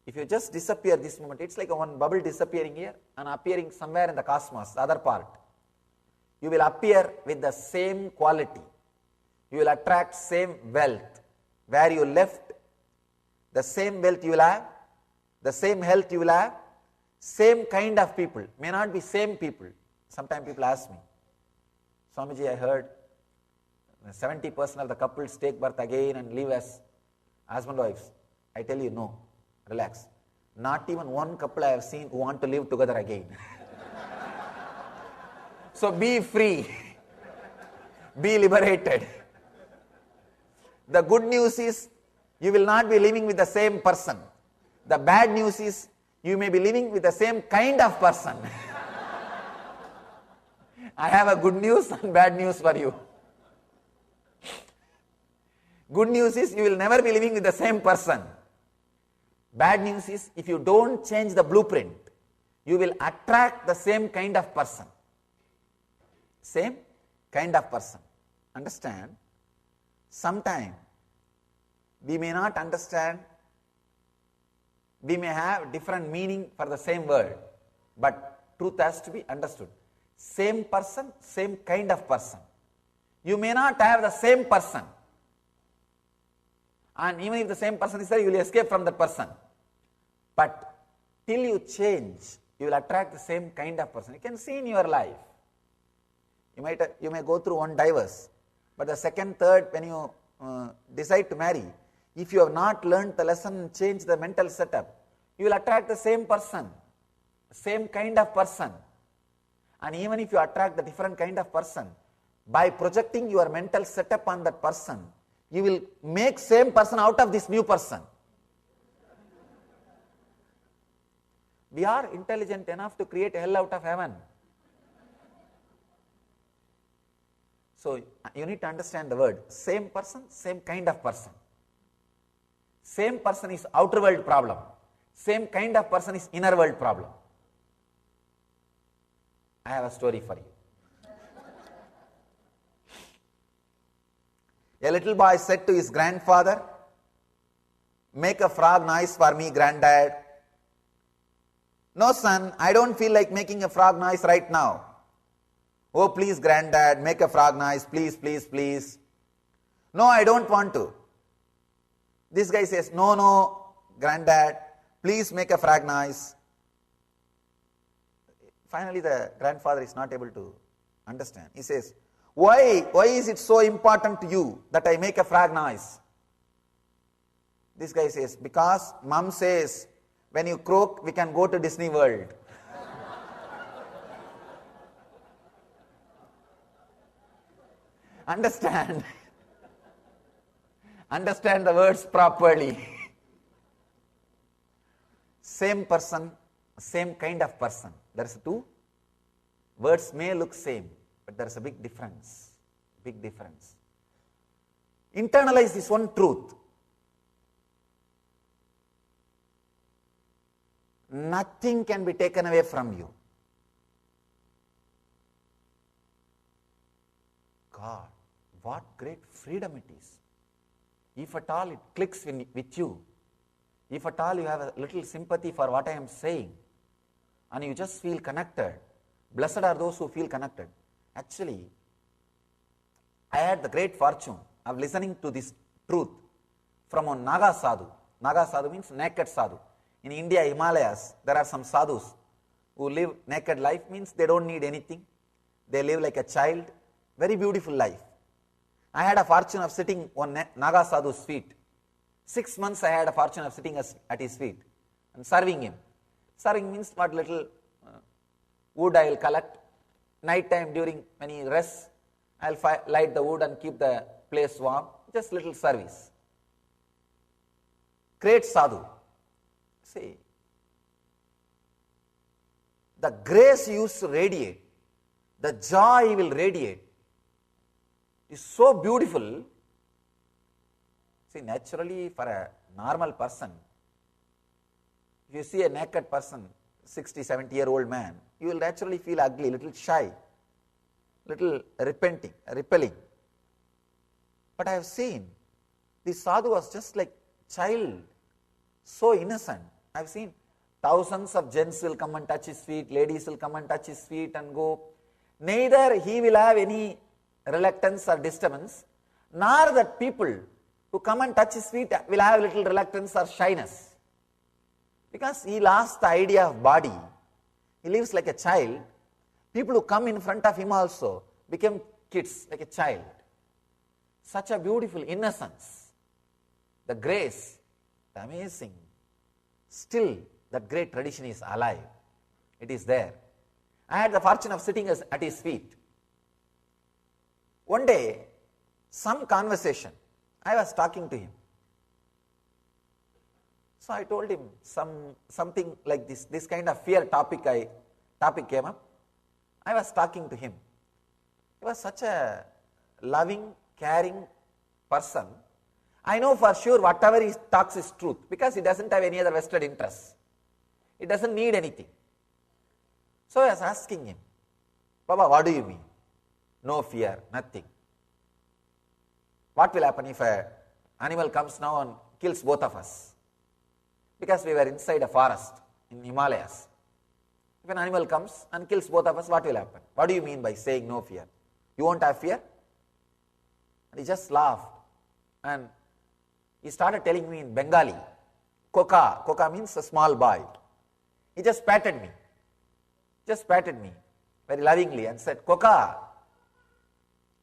If you just disappear this moment, it's like one bubble disappearing here and appearing somewhere in the cosmos, the other part. You will appear with the same quality. You will attract same wealth. Where you left, the same wealth you will have, the same health you will have, same kind of people. May not be same people. Sometimes people ask me, Swamiji, I heard 70% of the couples take birth again and live as husband and wives. I tell you, no, relax. Not even one couple I have seen who want to live together again. So be free, be liberated. The good news is you will not be living with the same person. The bad news is you may be living with the same kind of person. I have a good news and bad news for you. Good news is you will never be living with the same person. Bad news is if you don't change the blueprint, you will attract the same kind of person. Same kind of person. Understand? Sometimes we may not understand, we may have different meaning for the same word, but truth has to be understood. Same person, same kind of person. You may not have the same person. And even if the same person is there, you will escape from that person. But till you change, you will attract the same kind of person. You can see in your life. You may go through one divorce, but the second, third, when you decide to marry, if you have not learned the lesson and changed the mental setup, you will attract the same person, same kind of person. And even if you attract the different kind of person, by projecting your mental setup on that person, you will make same person out of this new person. We are intelligent enough to create hell out of heaven. So you need to understand the word. Same person, same kind of person. Same person is outer world problem. Same kind of person is inner world problem. I have a story for you. A little boy said to his grandfather, "Make a frog noise for me, granddad." "No, son, I don't feel like making a frog noise right now." "Oh, please, granddad, make a frog noise, please, please, please." "No, I don't want to." This guy says, "No, no, granddad, please make a frog noise." Finally, the grandfather is not able to understand. He says, Why is it so important to you that I make a frog noise?" This guy says, "Because mom says, when you croak, we can go to Disney World." Understand. Understand the words properly. Same person, same kind of person. There is two. Words may look same, but there is a big difference. Big difference. Internalize this one truth. Nothing can be taken away from you. God, what great freedom it is. If at all it clicks with you, if at all you have a little sympathy for what I am saying, and you just feel connected, blessed are those who feel connected. Actually, I had the great fortune of listening to this truth from a Naga sadhu. Naga sadhu means naked sadhu. In India, Himalayas, there are some sadhus who live naked life, means they don't need anything. They live like a child, very beautiful life. I had a fortune of sitting on Naga sadhu's feet. 6 months I had a fortune of sitting at his feet and serving him. Serving means what little wood I will collect. Night time during when he rests, I will light the wood and keep the place warm. Just little service. Great sadhu. See, the grace he used to radiate, the joy he will radiate is so beautiful. See, naturally for a normal person, if you see a naked person, 60, 70-year-old man, you will naturally feel ugly, little shy, little repelling. But I have seen, this sadhu was just like child, so innocent. I have seen thousands of gents will come and touch his feet, ladies will come and touch his feet and go. Neither he will have any reluctance or disturbance, nor that people who come and touch his feet will have little reluctance or shyness. Because he lost the idea of body. He lives like a child. People who come in front of him also became kids, like a child. Such a beautiful innocence. The grace, the amazing. Still, that great tradition is alive. It is there. I had the fortune of sitting at his feet. One day, some conversation, I was talking to him. So I told him something like this kind of fear topic came up. I was talking to him. He was such a loving, caring person. I know for sure whatever he talks is truth, because he doesn't have any other vested interest. He doesn't need anything. So I was asking him, "Baba, what do you mean? No fear, nothing. What will happen if an animal comes now and kills both of us?" Because we were inside a forest in Himalayas. If an animal comes and kills both of us, what will happen? What do you mean by saying no fear? You won't have fear? And he just laughed. And he started telling me in Bengali, Koka. Koka means a small boy. He just patted me very lovingly and said, "Koka."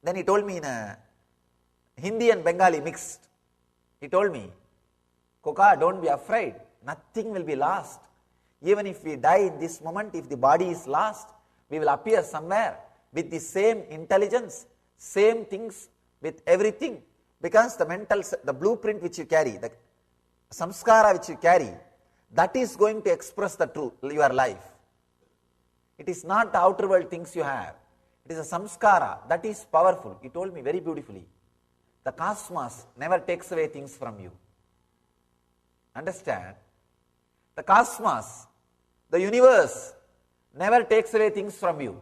Then he told me in a Hindi and Bengali mixed. He told me, "Koka, don't be afraid. Nothing will be lost. Even if we die in this moment, if the body is lost, we will appear somewhere with the same intelligence, same things, with everything. Because the blueprint which you carry, the samskara which you carry, that is going to express the truth, your life. It is not the outer world things you have. It It is a samskara that is powerful. He told me very beautifully. The cosmos never takes away things from you. Understand? The cosmos, the universe, never takes away things from you.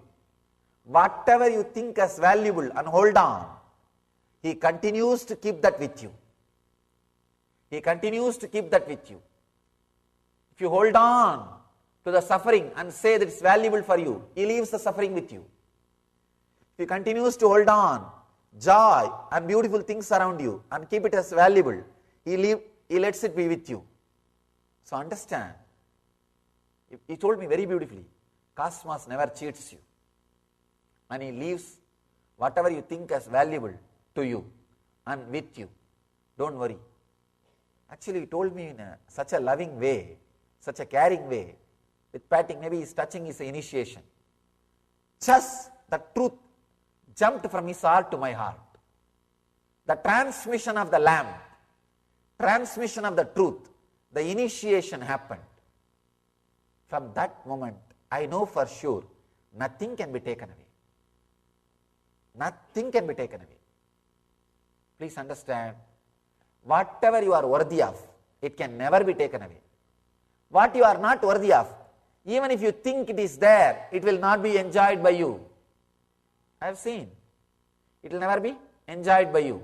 Whatever you think as valuable and hold on, he continues to keep that with you. He continues to keep that with you. If you hold on to the suffering and say that it's valuable for you, he leaves the suffering with you. If you continues to hold on joy and beautiful things around you and keep it as valuable, he lets it be with you. So understand, he told me very beautifully, cosmos never cheats you. And he leaves whatever you think as valuable to you and with you. Don't worry. Actually, he told me in such a loving way, such a caring way, with patting, maybe his touching is the initiation. Just the truth jumped from his heart to my heart. The transmission of the lamp, transmission of the truth, the initiation happened. From that moment, I know for sure nothing can be taken away. Nothing can be taken away. Please understand, whatever you are worthy of, it can never be taken away. What you are not worthy of, even if you think it is there, it will not be enjoyed by you. I have seen. It will never be enjoyed by you.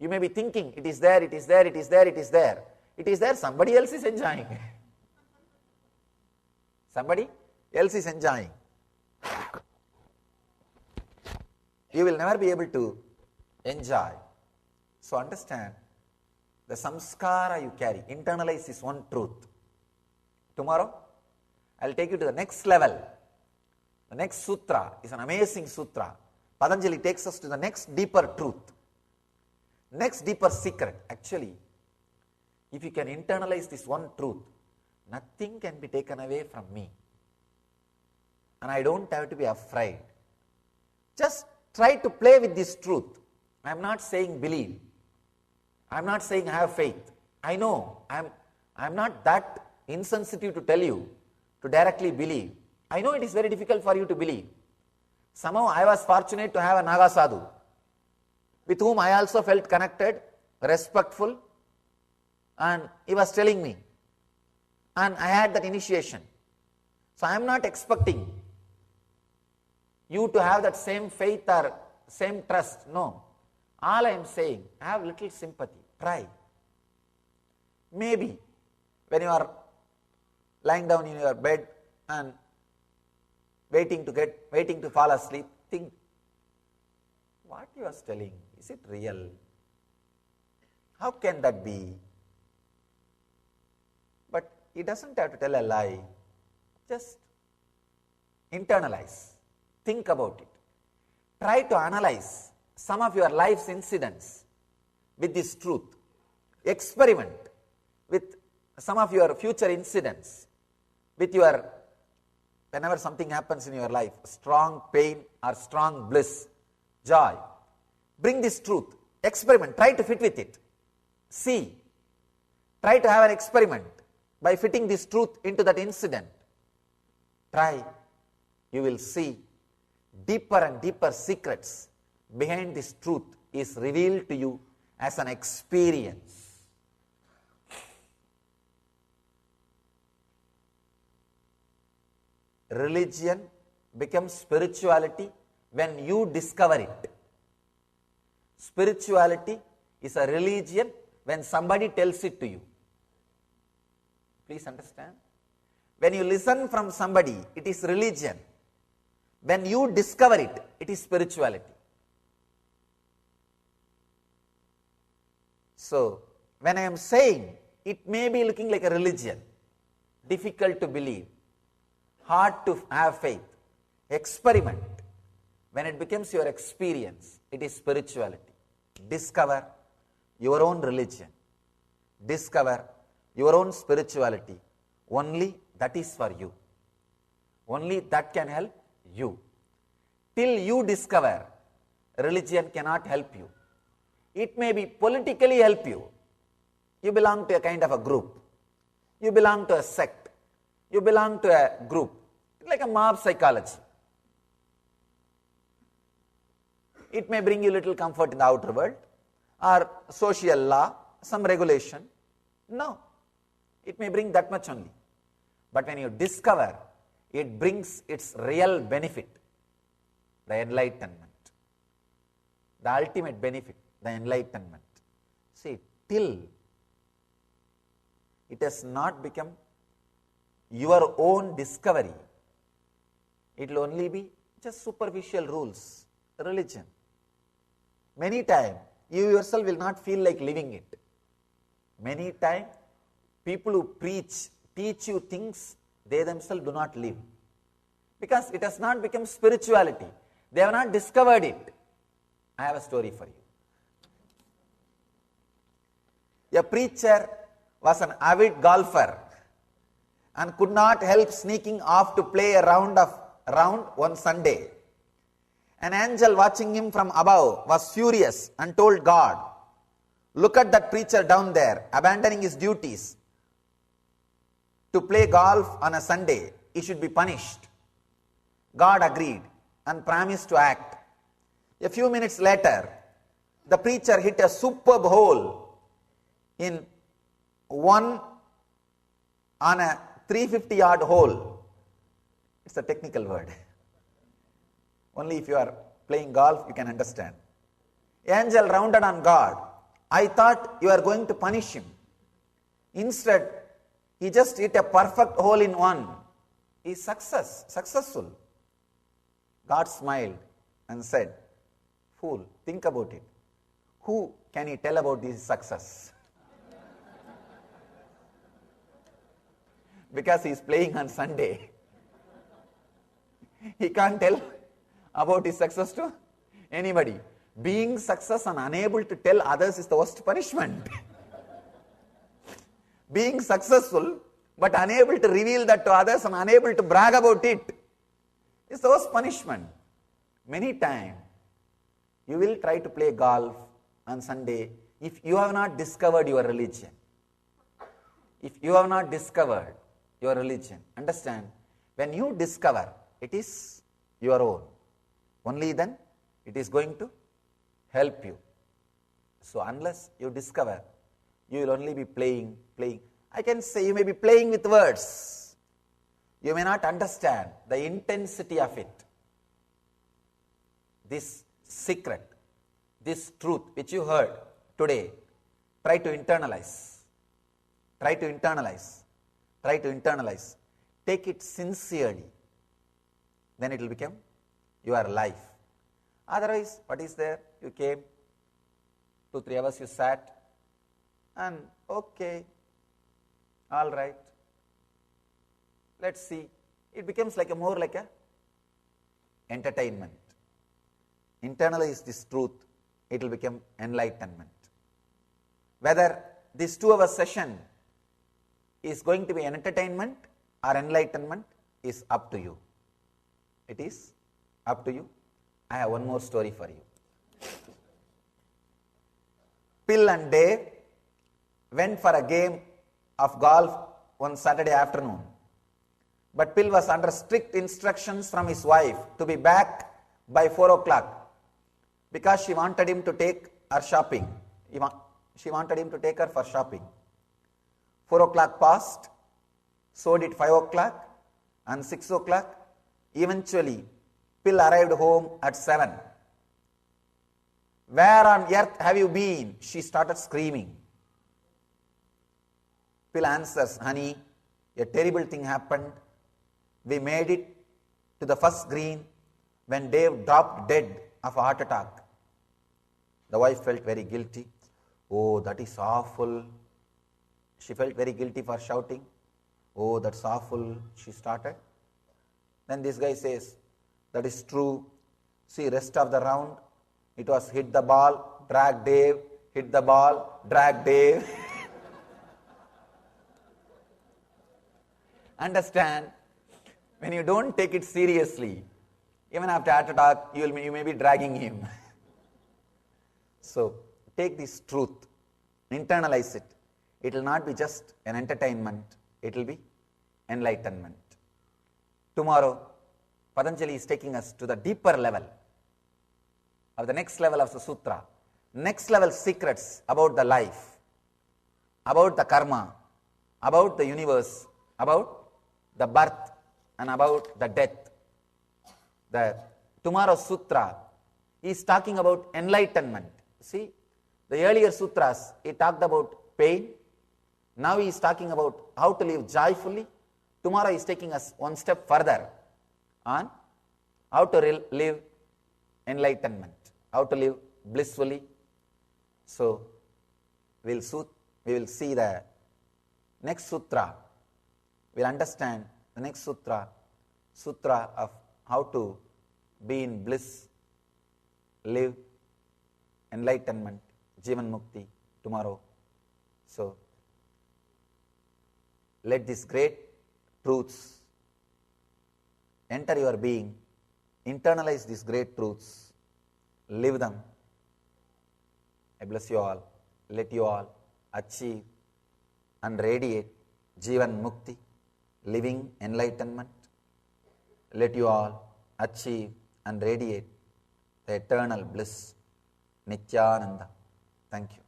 You may be thinking, it is there, it is there, it is there, it is there. It is there, somebody else is enjoying. Somebody else is enjoying. You will never be able to enjoy. So understand, the samskara you carry, internalize this one truth. Tomorrow, I will take you to the next level. The next sutra is an amazing sutra. Patanjali takes us to the next deeper truth, next deeper secret. Actually, if you can internalize this one truth, nothing can be taken away from me. And I don't have to be afraid. Just try to play with this truth. I am not saying believe. I am not saying have faith. I know I am not that insensitive to tell you to directly believe. I know it is very difficult for you to believe. Somehow I was fortunate to have a Naga Sadhu with whom I also felt connected, respectful, and he was telling me. And I had that initiation. So I am not expecting you to have that same faith or same trust. No. All I am saying, have little sympathy. Try. Maybe when you are lying down in your bed and waiting to fall asleep, think, what he was telling, is it real? How can that be? But he doesn't have to tell a lie. Just internalize. Think about it. Try to analyze some of your life's incidents with this truth. Experiment with some of your future incidents with your, whenever something happens in your life, strong pain or strong bliss, joy. Bring this truth. Experiment. Try to fit with it. See. Try to have an experiment by fitting this truth into that incident. Try. You will see deeper and deeper secrets behind this truth is revealed to you as an experience. Religion becomes spirituality when you discover it. Spirituality is a religion when somebody tells it to you. Please understand. When you listen from somebody, it is religion. When you discover it, it is spirituality. So, when I am saying, it may be looking like a religion, difficult to believe, hard to have faith. Experiment. When it becomes your experience, it is spirituality. Discover your own religion. Discover your own spirituality. Only that is for you. Only that can help you. Till you discover, religion cannot help you. It may be politically help you. You belong to a kind of a group. You belong to a sect. You belong to a group. It's like a mob psychology. It may bring you little comfort in the outer world, or social law, some regulation. No, it may bring that much only. But when you discover, it brings its real benefit, the enlightenment, the ultimate benefit, the enlightenment. See, till it has not become your own discovery, it will only be just superficial rules, religion. Many times, you yourself will not feel like living it. Many times, people who teach you things they themselves do not live. Because it has not become spirituality. They have not discovered it. I have a story for you. A preacher was an avid golfer and could not help sneaking off to play a round one Sunday. An angel watching him from above was furious and told God, "Look at that preacher down there, abandoning his duties to play golf on a Sunday. He should be punished." God agreed and promised to act. A few minutes later, the preacher hit a superb hole in one on a 350-yard hole. It's a technical word. Only if you are playing golf, you can understand. Angel rounded on God. "I thought you are going to punish him. Instead, he just hit a perfect hole in one. He is successful." God smiled and said, "Fool, think about it. Who can he tell about this success?" Because he is playing on Sunday. He can't tell about his success to anybody. Being success and unable to tell others is the worst punishment. Being successful but unable to reveal that to others and unable to brag about it is the worst punishment. Many times you will try to play golf on Sunday if you have not discovered your religion. If you have not discovered your religion, understand, when you discover, it is your own. Only then it is going to help you. So unless you discover, you will only be playing. I can say you may be playing with words. You may not understand the intensity of it. This secret, this truth which you heard today, try to internalize. Try to internalize. Try to internalize. Take it sincerely. Then it will become your life. Otherwise, what is there? You came, 2-3 hours you sat, and okay, all right, let's see. It becomes more like a entertainment. Internalize this truth, it will become enlightenment. Whether this 2-hour session is going to be an entertainment or enlightenment is up to you. It is up to you. I have one more story for you. Pill and Dave went for a game of golf one Saturday afternoon. But Pill was under strict instructions from his wife to be back by 4 o'clock because she wanted him to take her shopping. She wanted him to take her for shopping. 4 o'clock passed, so did 5 o'clock and 6 o'clock. Eventually, Pill arrived home at 7. "Where on earth have you been?" she started screaming. Pill answers, "Honey, a terrible thing happened. We made it to the first green when Dave dropped dead of a heart attack." The wife felt very guilty. "Oh, that is awful." She felt very guilty for shouting. "Oh, that's awful," she started. Then this guy says, "That is true. See, rest of the round, it was hit the ball, drag Dave, hit the ball, drag Dave." Understand, when you don't take it seriously, even after heart attack, you may be dragging him. So, take this truth, internalize it. It will not be just an entertainment, it will be enlightenment. Tomorrow, Patanjali is taking us to the deeper level of the next level of the sutra, next level secrets about the life, about the karma, about the universe, about the birth and about the death. The tomorrow's sutra is talking about enlightenment. See, the earlier sutras, he talked about pain. Now he is talking about how to live joyfully. Tomorrow he is taking us one step further on how to live enlightenment, how to live blissfully. So, we will see the next sutra. We will understand the next sutra of how to be in bliss, live enlightenment, Jivan Mukti tomorrow. So, let these great truths enter your being, internalize these great truths, live them. I bless you all. Let you all achieve and radiate Jivan Mukti, living enlightenment. Let you all achieve and radiate the eternal bliss, Nityananda. Thank you.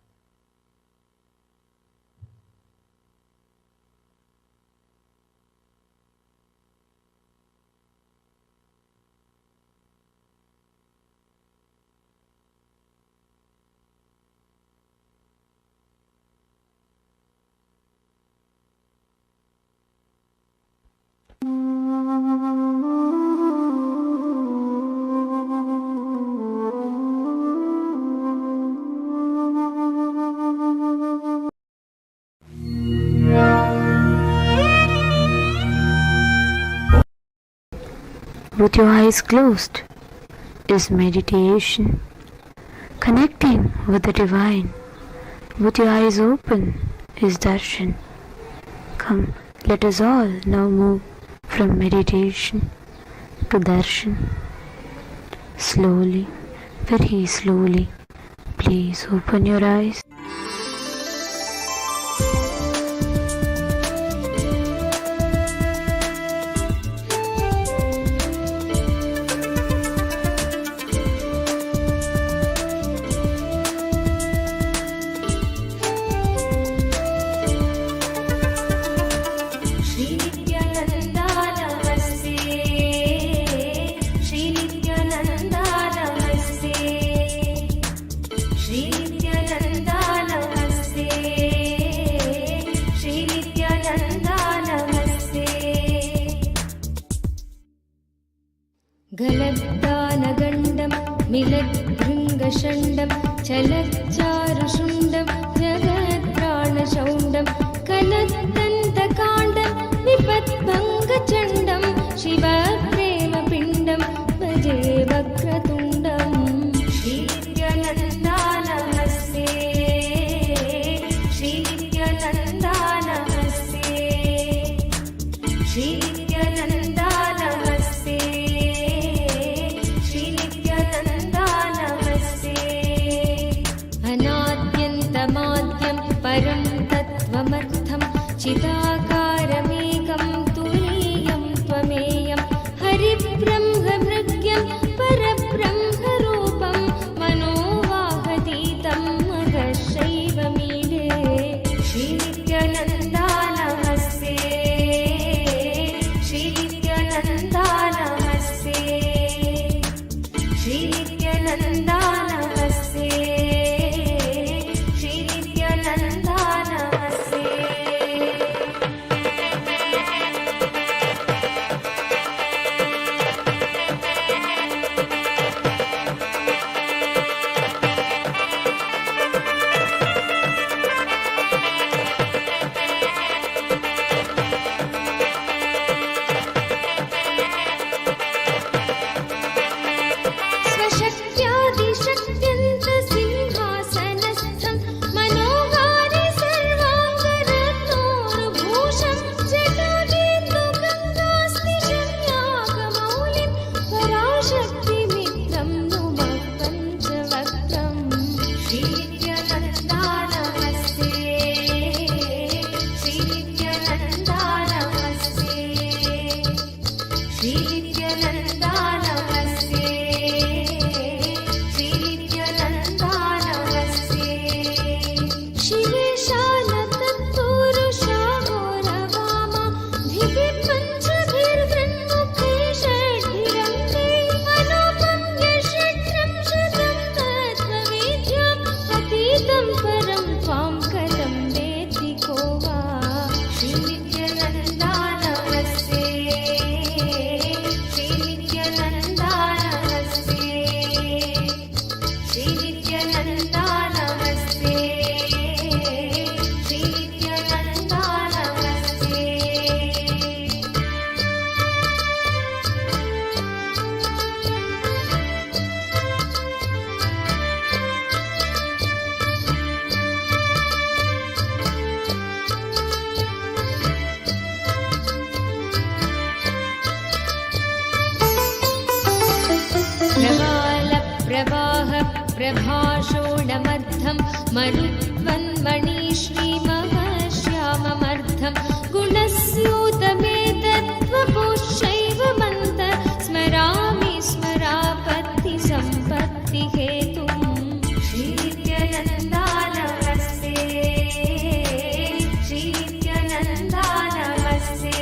With your eyes closed is meditation, connecting with the divine. With your eyes open is darshan. Come, let us all now move from meditation to darshan. Slowly, very slowly, please open your eyes. गलद्दानगण्डं मिलद्भृङ्गषण्डं चलच्चारुशुण्डं जगत्प्राणशौण्डं कलद्दन्तकाण्डं विपद्भङ्गचण्डं शिवप्रेमपिण्डं भजे वक्रतुण्डं श्रीनित्यानन्दानमस्ते श्रीनित्यानन्दानमस्ते श्रीनित्यानन्दानमस्ते अनाद्यन्तमाद्यं परं तत्त्वमर्थं चिदाकारमेकं तुरीयं प्रभाषोणमर्धं मरुत्वन्मणिश्रीमवश्याममर्धं गुणस्यूतमेतत्त्वपुष्यैवमन्त स्मरामि स्मरापत्तिसम्पत्तिहेतुम् श्रीनित्यानन्दा नमस्ते श्रीनित्यानन्दा नमस्ते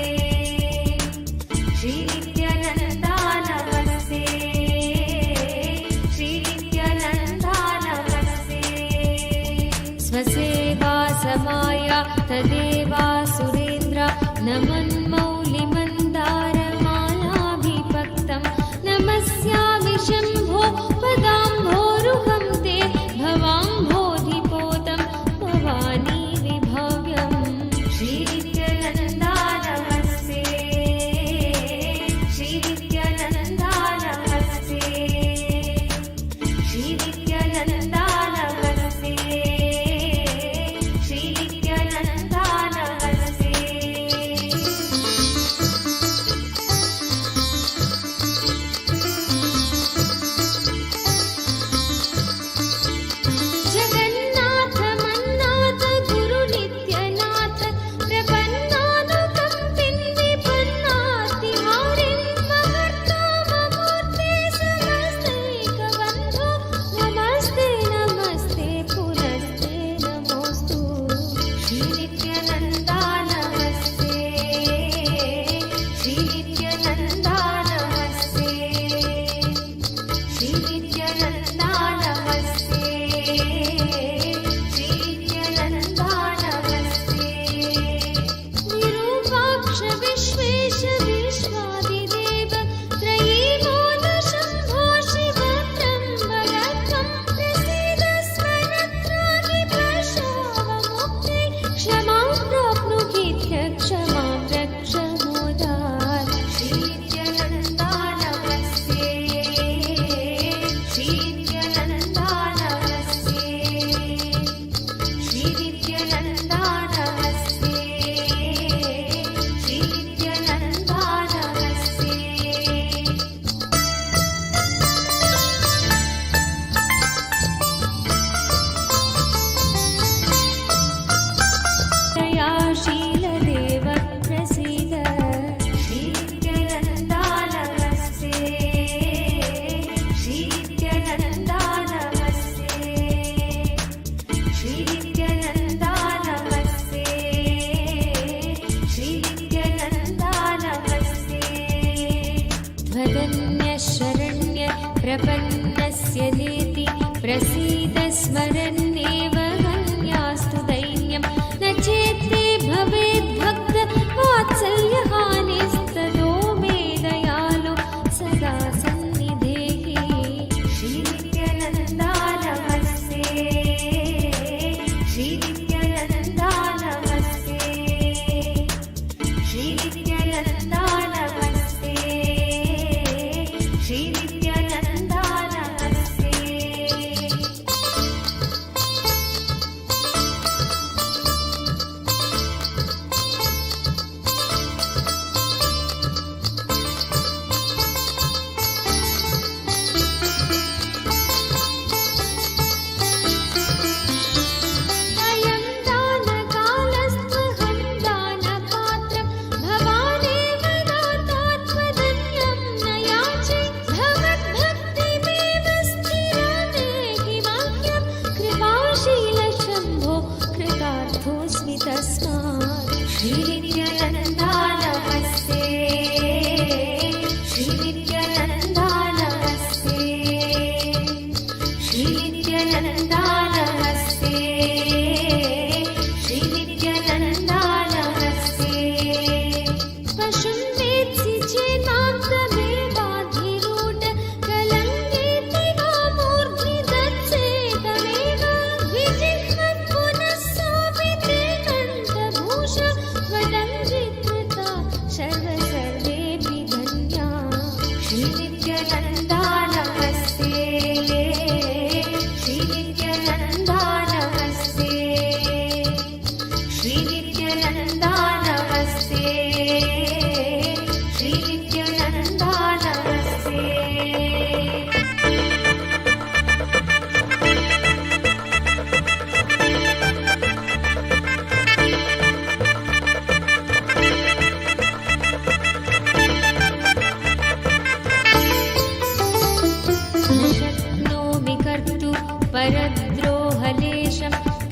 श्रीनित्यानन्दा नमस्ते श्रीनित्यानन्दा नमस्ते स्वसेवा समाया तदेवा सुरेन्द्र नमन्मौलिमन्दारमालाभिभक्तं नमस्यामि शम्भो पदाम्भोरुहं ते भवाम्भोधिपोतं भवानी विभव्यम् श्रीनित्यानन्दा नमस्ते श्रीनित्यानन्दा नमस्ते श्रीनित्यानन्दा नमस्ते श्रीनित्यानन्दा नमस्ते जगन्नाथ मन्नाथ गुरु नित्यनाथ प्रपन्नानुकम्पिन् विपन्नातिहारिन् महर्ता ममूर्ते समस्तैकबन्धो नमस्ते नमस्ते पुनस्ते नमोऽस्तु श्रीनित्यानन्दा नमस्ते श्रीनित्यानन्दा नमस्ते श्रीनित्यानन्दा नमस्ते श्रीनित्यानन्दा नमस्ते विरूपाक्ष विश्वेश विश्वादिदेव त्रयीमूल शम्भो शिव त्र्यम्बकत्वं प्रसीद स्मरत्राहि प्रशावमुक्ते क्षमां प्राप्नुहीत्य क्षमां रक्ष मोदात् श्रीनित्यानन्दा नमस्ते श्रीनित्यानन्दा नमस्ते श्रीनित्यानन्दा नमस्ते श्रीनित्यानन्दा नमस्ते दयाशीलदेव प्रसीद श्रीनित्यानन्दा नमस्ते श्रीनित्यानन्दा नमस्ते श्रीनित्यानन्दा नमस्ते श्रीनित्यानन्दा नमस्ते त्वदन्यशरण्य प्रपन्नस्य नेति प्रसीद स्मरन्नेव हन्यास्तु दैन्यं न चेत्ते भवेद्भक्त वात्सल्यहानिस्ततो मे दयालो सदा सन्निधेहि श्रीनित्यानन्दा नमस्ते श्रीनित्यानन्दा नमस्ते श्रीनित्यानन्दा नमस्ते श्रीनित्यानन्दा नमस्ते अयं दानकालस्त्वहं दानपात्रं भवानेव दातात्वदन्यं न याचे भवद्भक्तिमेव स्थिरानेहि वाक्यं कृपाशील शम्भो कृतार्थोऽस्मि तस्मात् श्रीनित्यानन्दा नमस्ते श्रीनित्यानन्दा नमस्ते श्रीनित्यानन्दा नमस्ते श्रीनित्यानन्दा नमस्ते पशुं वेत्सि चेन्मात्रमेवाधिरूढ कलङ्केति वा मूर्ध्नि दत्सेतमेव विजिह्वत् पुनः सोऽपि ते कण्ठभूष त्वदङ्घ्रिकृता सर्वेऽपि धन्या श्रीनित्यानन्दा नमस्ते श्रीनित्यानन्दा नमस्ते श्रीनित्यानन्दा नमस्ते श्रीनित्यानन्दा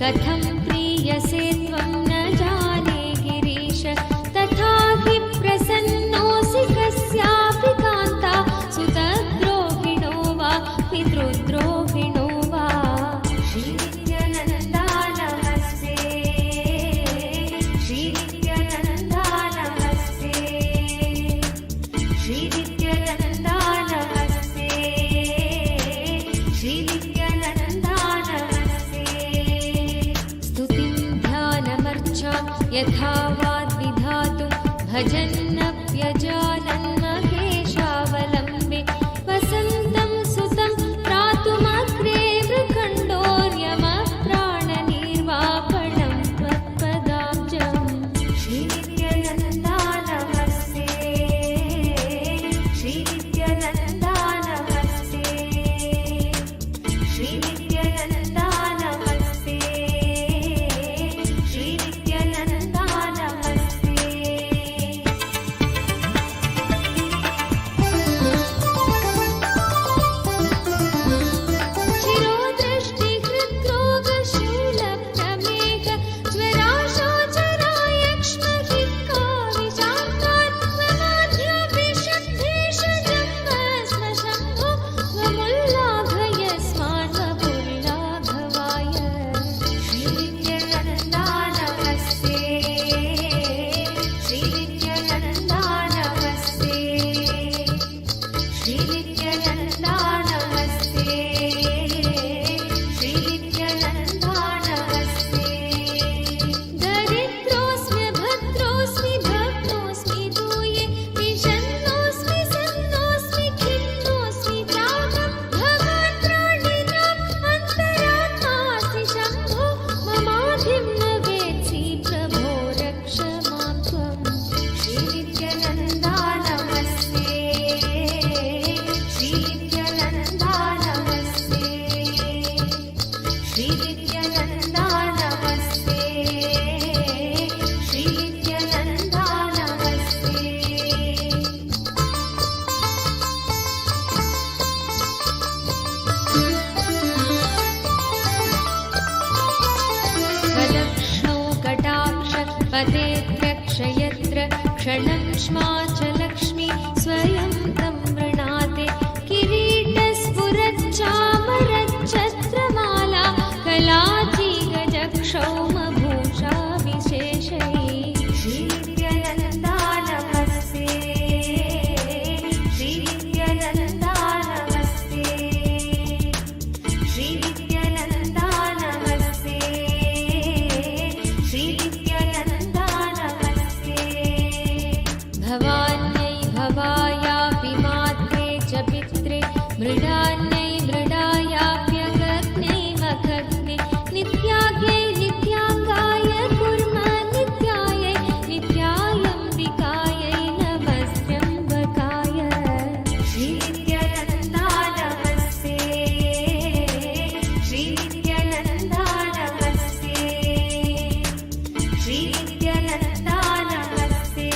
कथं प्रीयसे त्वं न जाने गिरीश तथा हि प्रसन्नोऽसि कस्यापि कान्ता सुतद्रोहिणो वा पितृद्रोहिणो वा श्रीनित्यानन्दा नमस्ते श्रीनित्यानन्दा नमस्ते श्रीनित्यानन्दा नमस्ते श्रीनित्यानन्दा नमस्ते स्तुतिं ध्यानमर्चां यथा वाद्विधातुं भजन्नप्यजानन्महेशावलम्बे वसन्तं सुतं प्रातुमग्रे मृकण्डोर्यमप्राणनिर्वापणं त्वत्पदाब्जम् श्रीनित्यानन्दा नमस्ते श्रीनित्यानन्दा नमस्ते श्रीनित्यानन्दा नमस्ते श्रीनित्यानन्दा नमस्ते शिरोदृष्टिहृद्रोगशूलप्रमेह ज्वराशोचरायक्ष्महिक्काविषान्तात्ममाध्यविशुद्धेशजन्मस्मशम्भो त्वमुल्लाघयस्मान्वपुर्लाघवाय श्रीनित्यानन्दा नमस्ते श्रीनित्यानन्दा नमस्ते श्रीनित्यानन्दा नमस्ते श्रीनित्यानन्दा नमस्ते दरिद्रोऽस्मि भद्रोऽस्मि भग्नोऽस्मि दूये विषण्णोऽस्मि सन्नोऽस्मि खिन्नोऽस्मि चाहं भवान् प्राणिनाम् अन्तरात्मासि शम्भो ममाधिं न वेत्सि प्रभो रक्ष मां त्वं श्रीनित्यानन्दा नमस्ते श्रीनित्यानन्दा नमस्ते श्रीनित्यानन्दा नमस्ते श्रीनित्यानन्दा नमस्ते स्वदक्षिणो कटाक्ष पतेत्यक्षयत्र क्षणं क्ष्मा च लक्ष्मी स्वयं तं वृणाते किरीटस्फुरच्चामरच्छत्रमाला कलाचिगजक्षौमभूषा विशेषैः श्रीनित्यानन्दा नमस्ते श्रीनित्यानन्दा नमस्ते श्रीनित्यानन्दा नमस्ते श्रीनित्यानन्दा नमस्ते भवान्यै भवायापि मात्रे च पित्रे मृडान्यै मृडायाप्यगग्ने मखग्ने नित्याग्यै नित्याङ्गाय कुर्म नित्यायै नित्यायम्बिकायै नमस्त्यम्बकाय श्रीनित्यानन्दा नमस्ते श्रीनित्यानन्दा नमस्ते श्रीनित्यानन्दा नमस्ते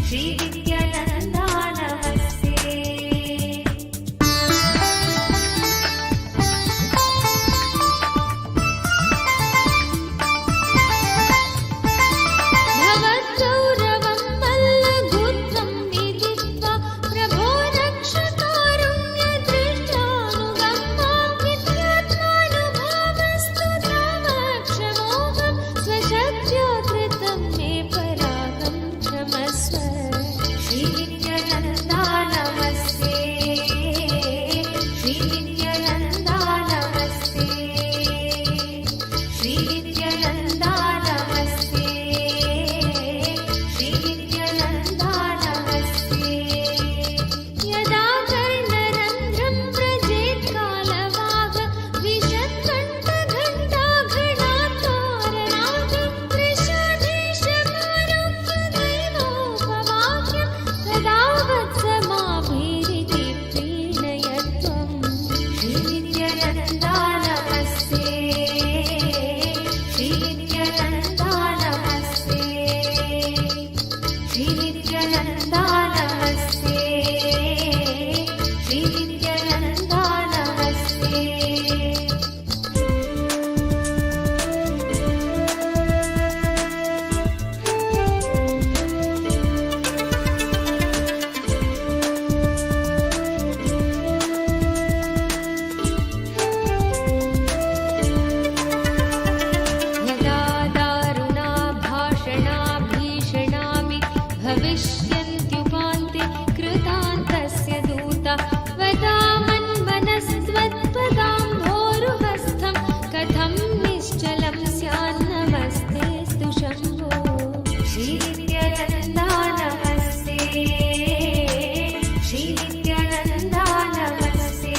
श्रीनित्यानन्दा नमस्ते भवद्गौरवं मल्लगोत्रं विदित्वा प्रभो रक्ष कारुण्यदृष्टानुगम्मां नित्यात्मानुभावस्तु तामक्षमोऽहं स्वशक्त्या कृतं मे परागं क्षमस्व श्रीनित्यानन्दा नमस्ते श्रीनित्यानन्दा नमस्ते श्रीनित्यानन्दा नमस्ते श्रीनित्यानन्दा नमस्ते यदा कर्णरन्ध्रं व्रजेत् कालवाग विषत्कण्ठघण्टाघणात्कारणागं त्रिशूलेशमारुह्यदैवोपवाक्यं तदा वत्समाभिरिति प्रीणयत्वं श्रीनित्यानन्दा नमस्ते श्रीनित्यानन्दा नमस्ते श्रीनित्यानन्दा नमस्ते श्रीनित्यानन्दा नमस्ते पश्यन्त्युपान्ते कृतान्तस्य दूता वदामन्मनस्त्वत्पदाम्भोरुहस्थं कथं निश्चलं स्यान्नमस्तेऽस्तु शम्भो श्रीनित्यानन्दा नमस्ते श्रीनित्यानन्दा नमस्ते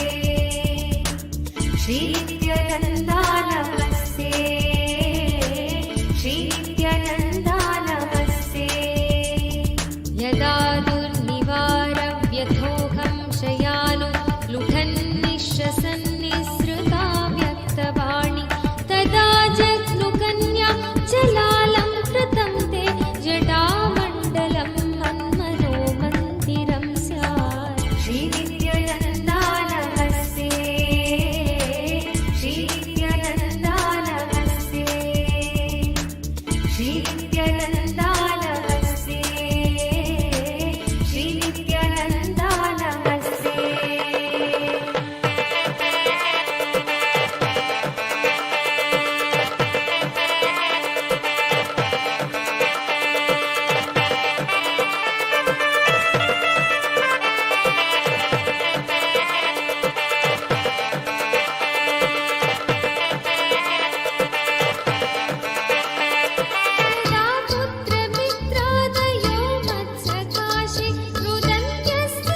श्रीनित्यानन्दा नमस्ते श्रीनित्यानन्दा नमस्ते यदा दुर्निवारव्यथोऽहं शयानो लुठन्निःश्वसन्निःसृता व्यक्तवाणी तदा जग्नुकन्या जलालं कृतं ते जटामण्डलं मन्मनो मन्दिरं स्यात् श्रीनित्यानन्दा नमस्ते श्रीनित्यानन्दा नमस्ते श्रीनित्यानन्दा नमस्ते श्रीनित्यानन्दा नमस्ते यदा पुत्रमित्रादयो मत्सकाशे रुदन्त्यस्य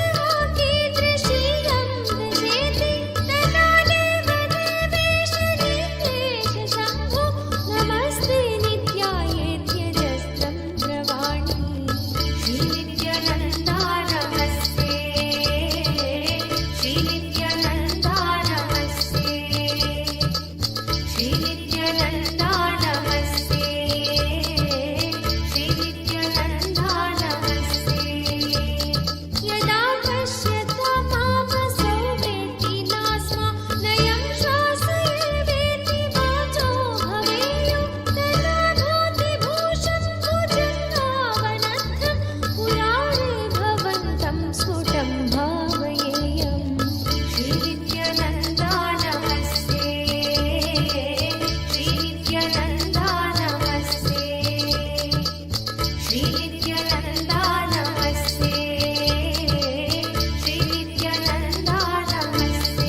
कीदृशीयं व्रजेति तदा देवदेवेश नित्येश शम्भो नमस्ते नित्यायेत्यजस्रं ब्रवाणि श्रीनित्यानन्दा नमस्ते श्रीनित्यानन्दा नमस्ते श्रीनित्यानन्दा नमस्ते श्रीनित्यानन्दा नमस्ते यदा पश्यता मामसौ वेति नास्मा नयं श्वासयेवेति वाचो भवेयो तदा धोतिभूषं भुजङ्गावनद्धं पुराणे भवन्तं स्फुटं भावयेयम् श्रीनित्यानन्दा नमस्ते श्रीनित्यानन्दा नमस्ते श्रीनित्यानन्दा नमस्ते श्रीनित्यानन्दा नमस्ते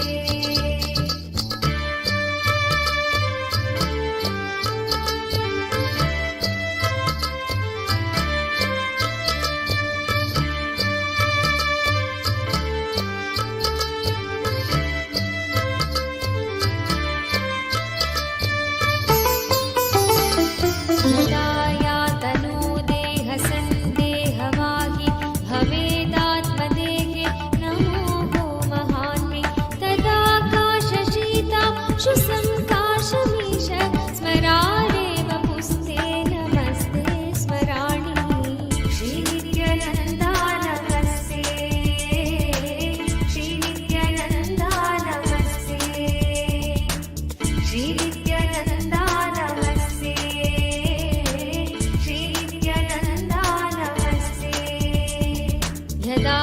यदा यातनो देहसन्देहवाहि भवेदात्मदेहे नमो वो महान्मे तदाकाशशीताक्षुसङ्काशमीश स्मरारेव पुस्ते नमस्ते स्मराणि श्रीनित्यानन्दा नमस्ते श्रीनित्यानन्दा नमस्ते श्रीनित्यानन्दा नमस्ते श्रीनित्यानन्दा नमस्ते यदा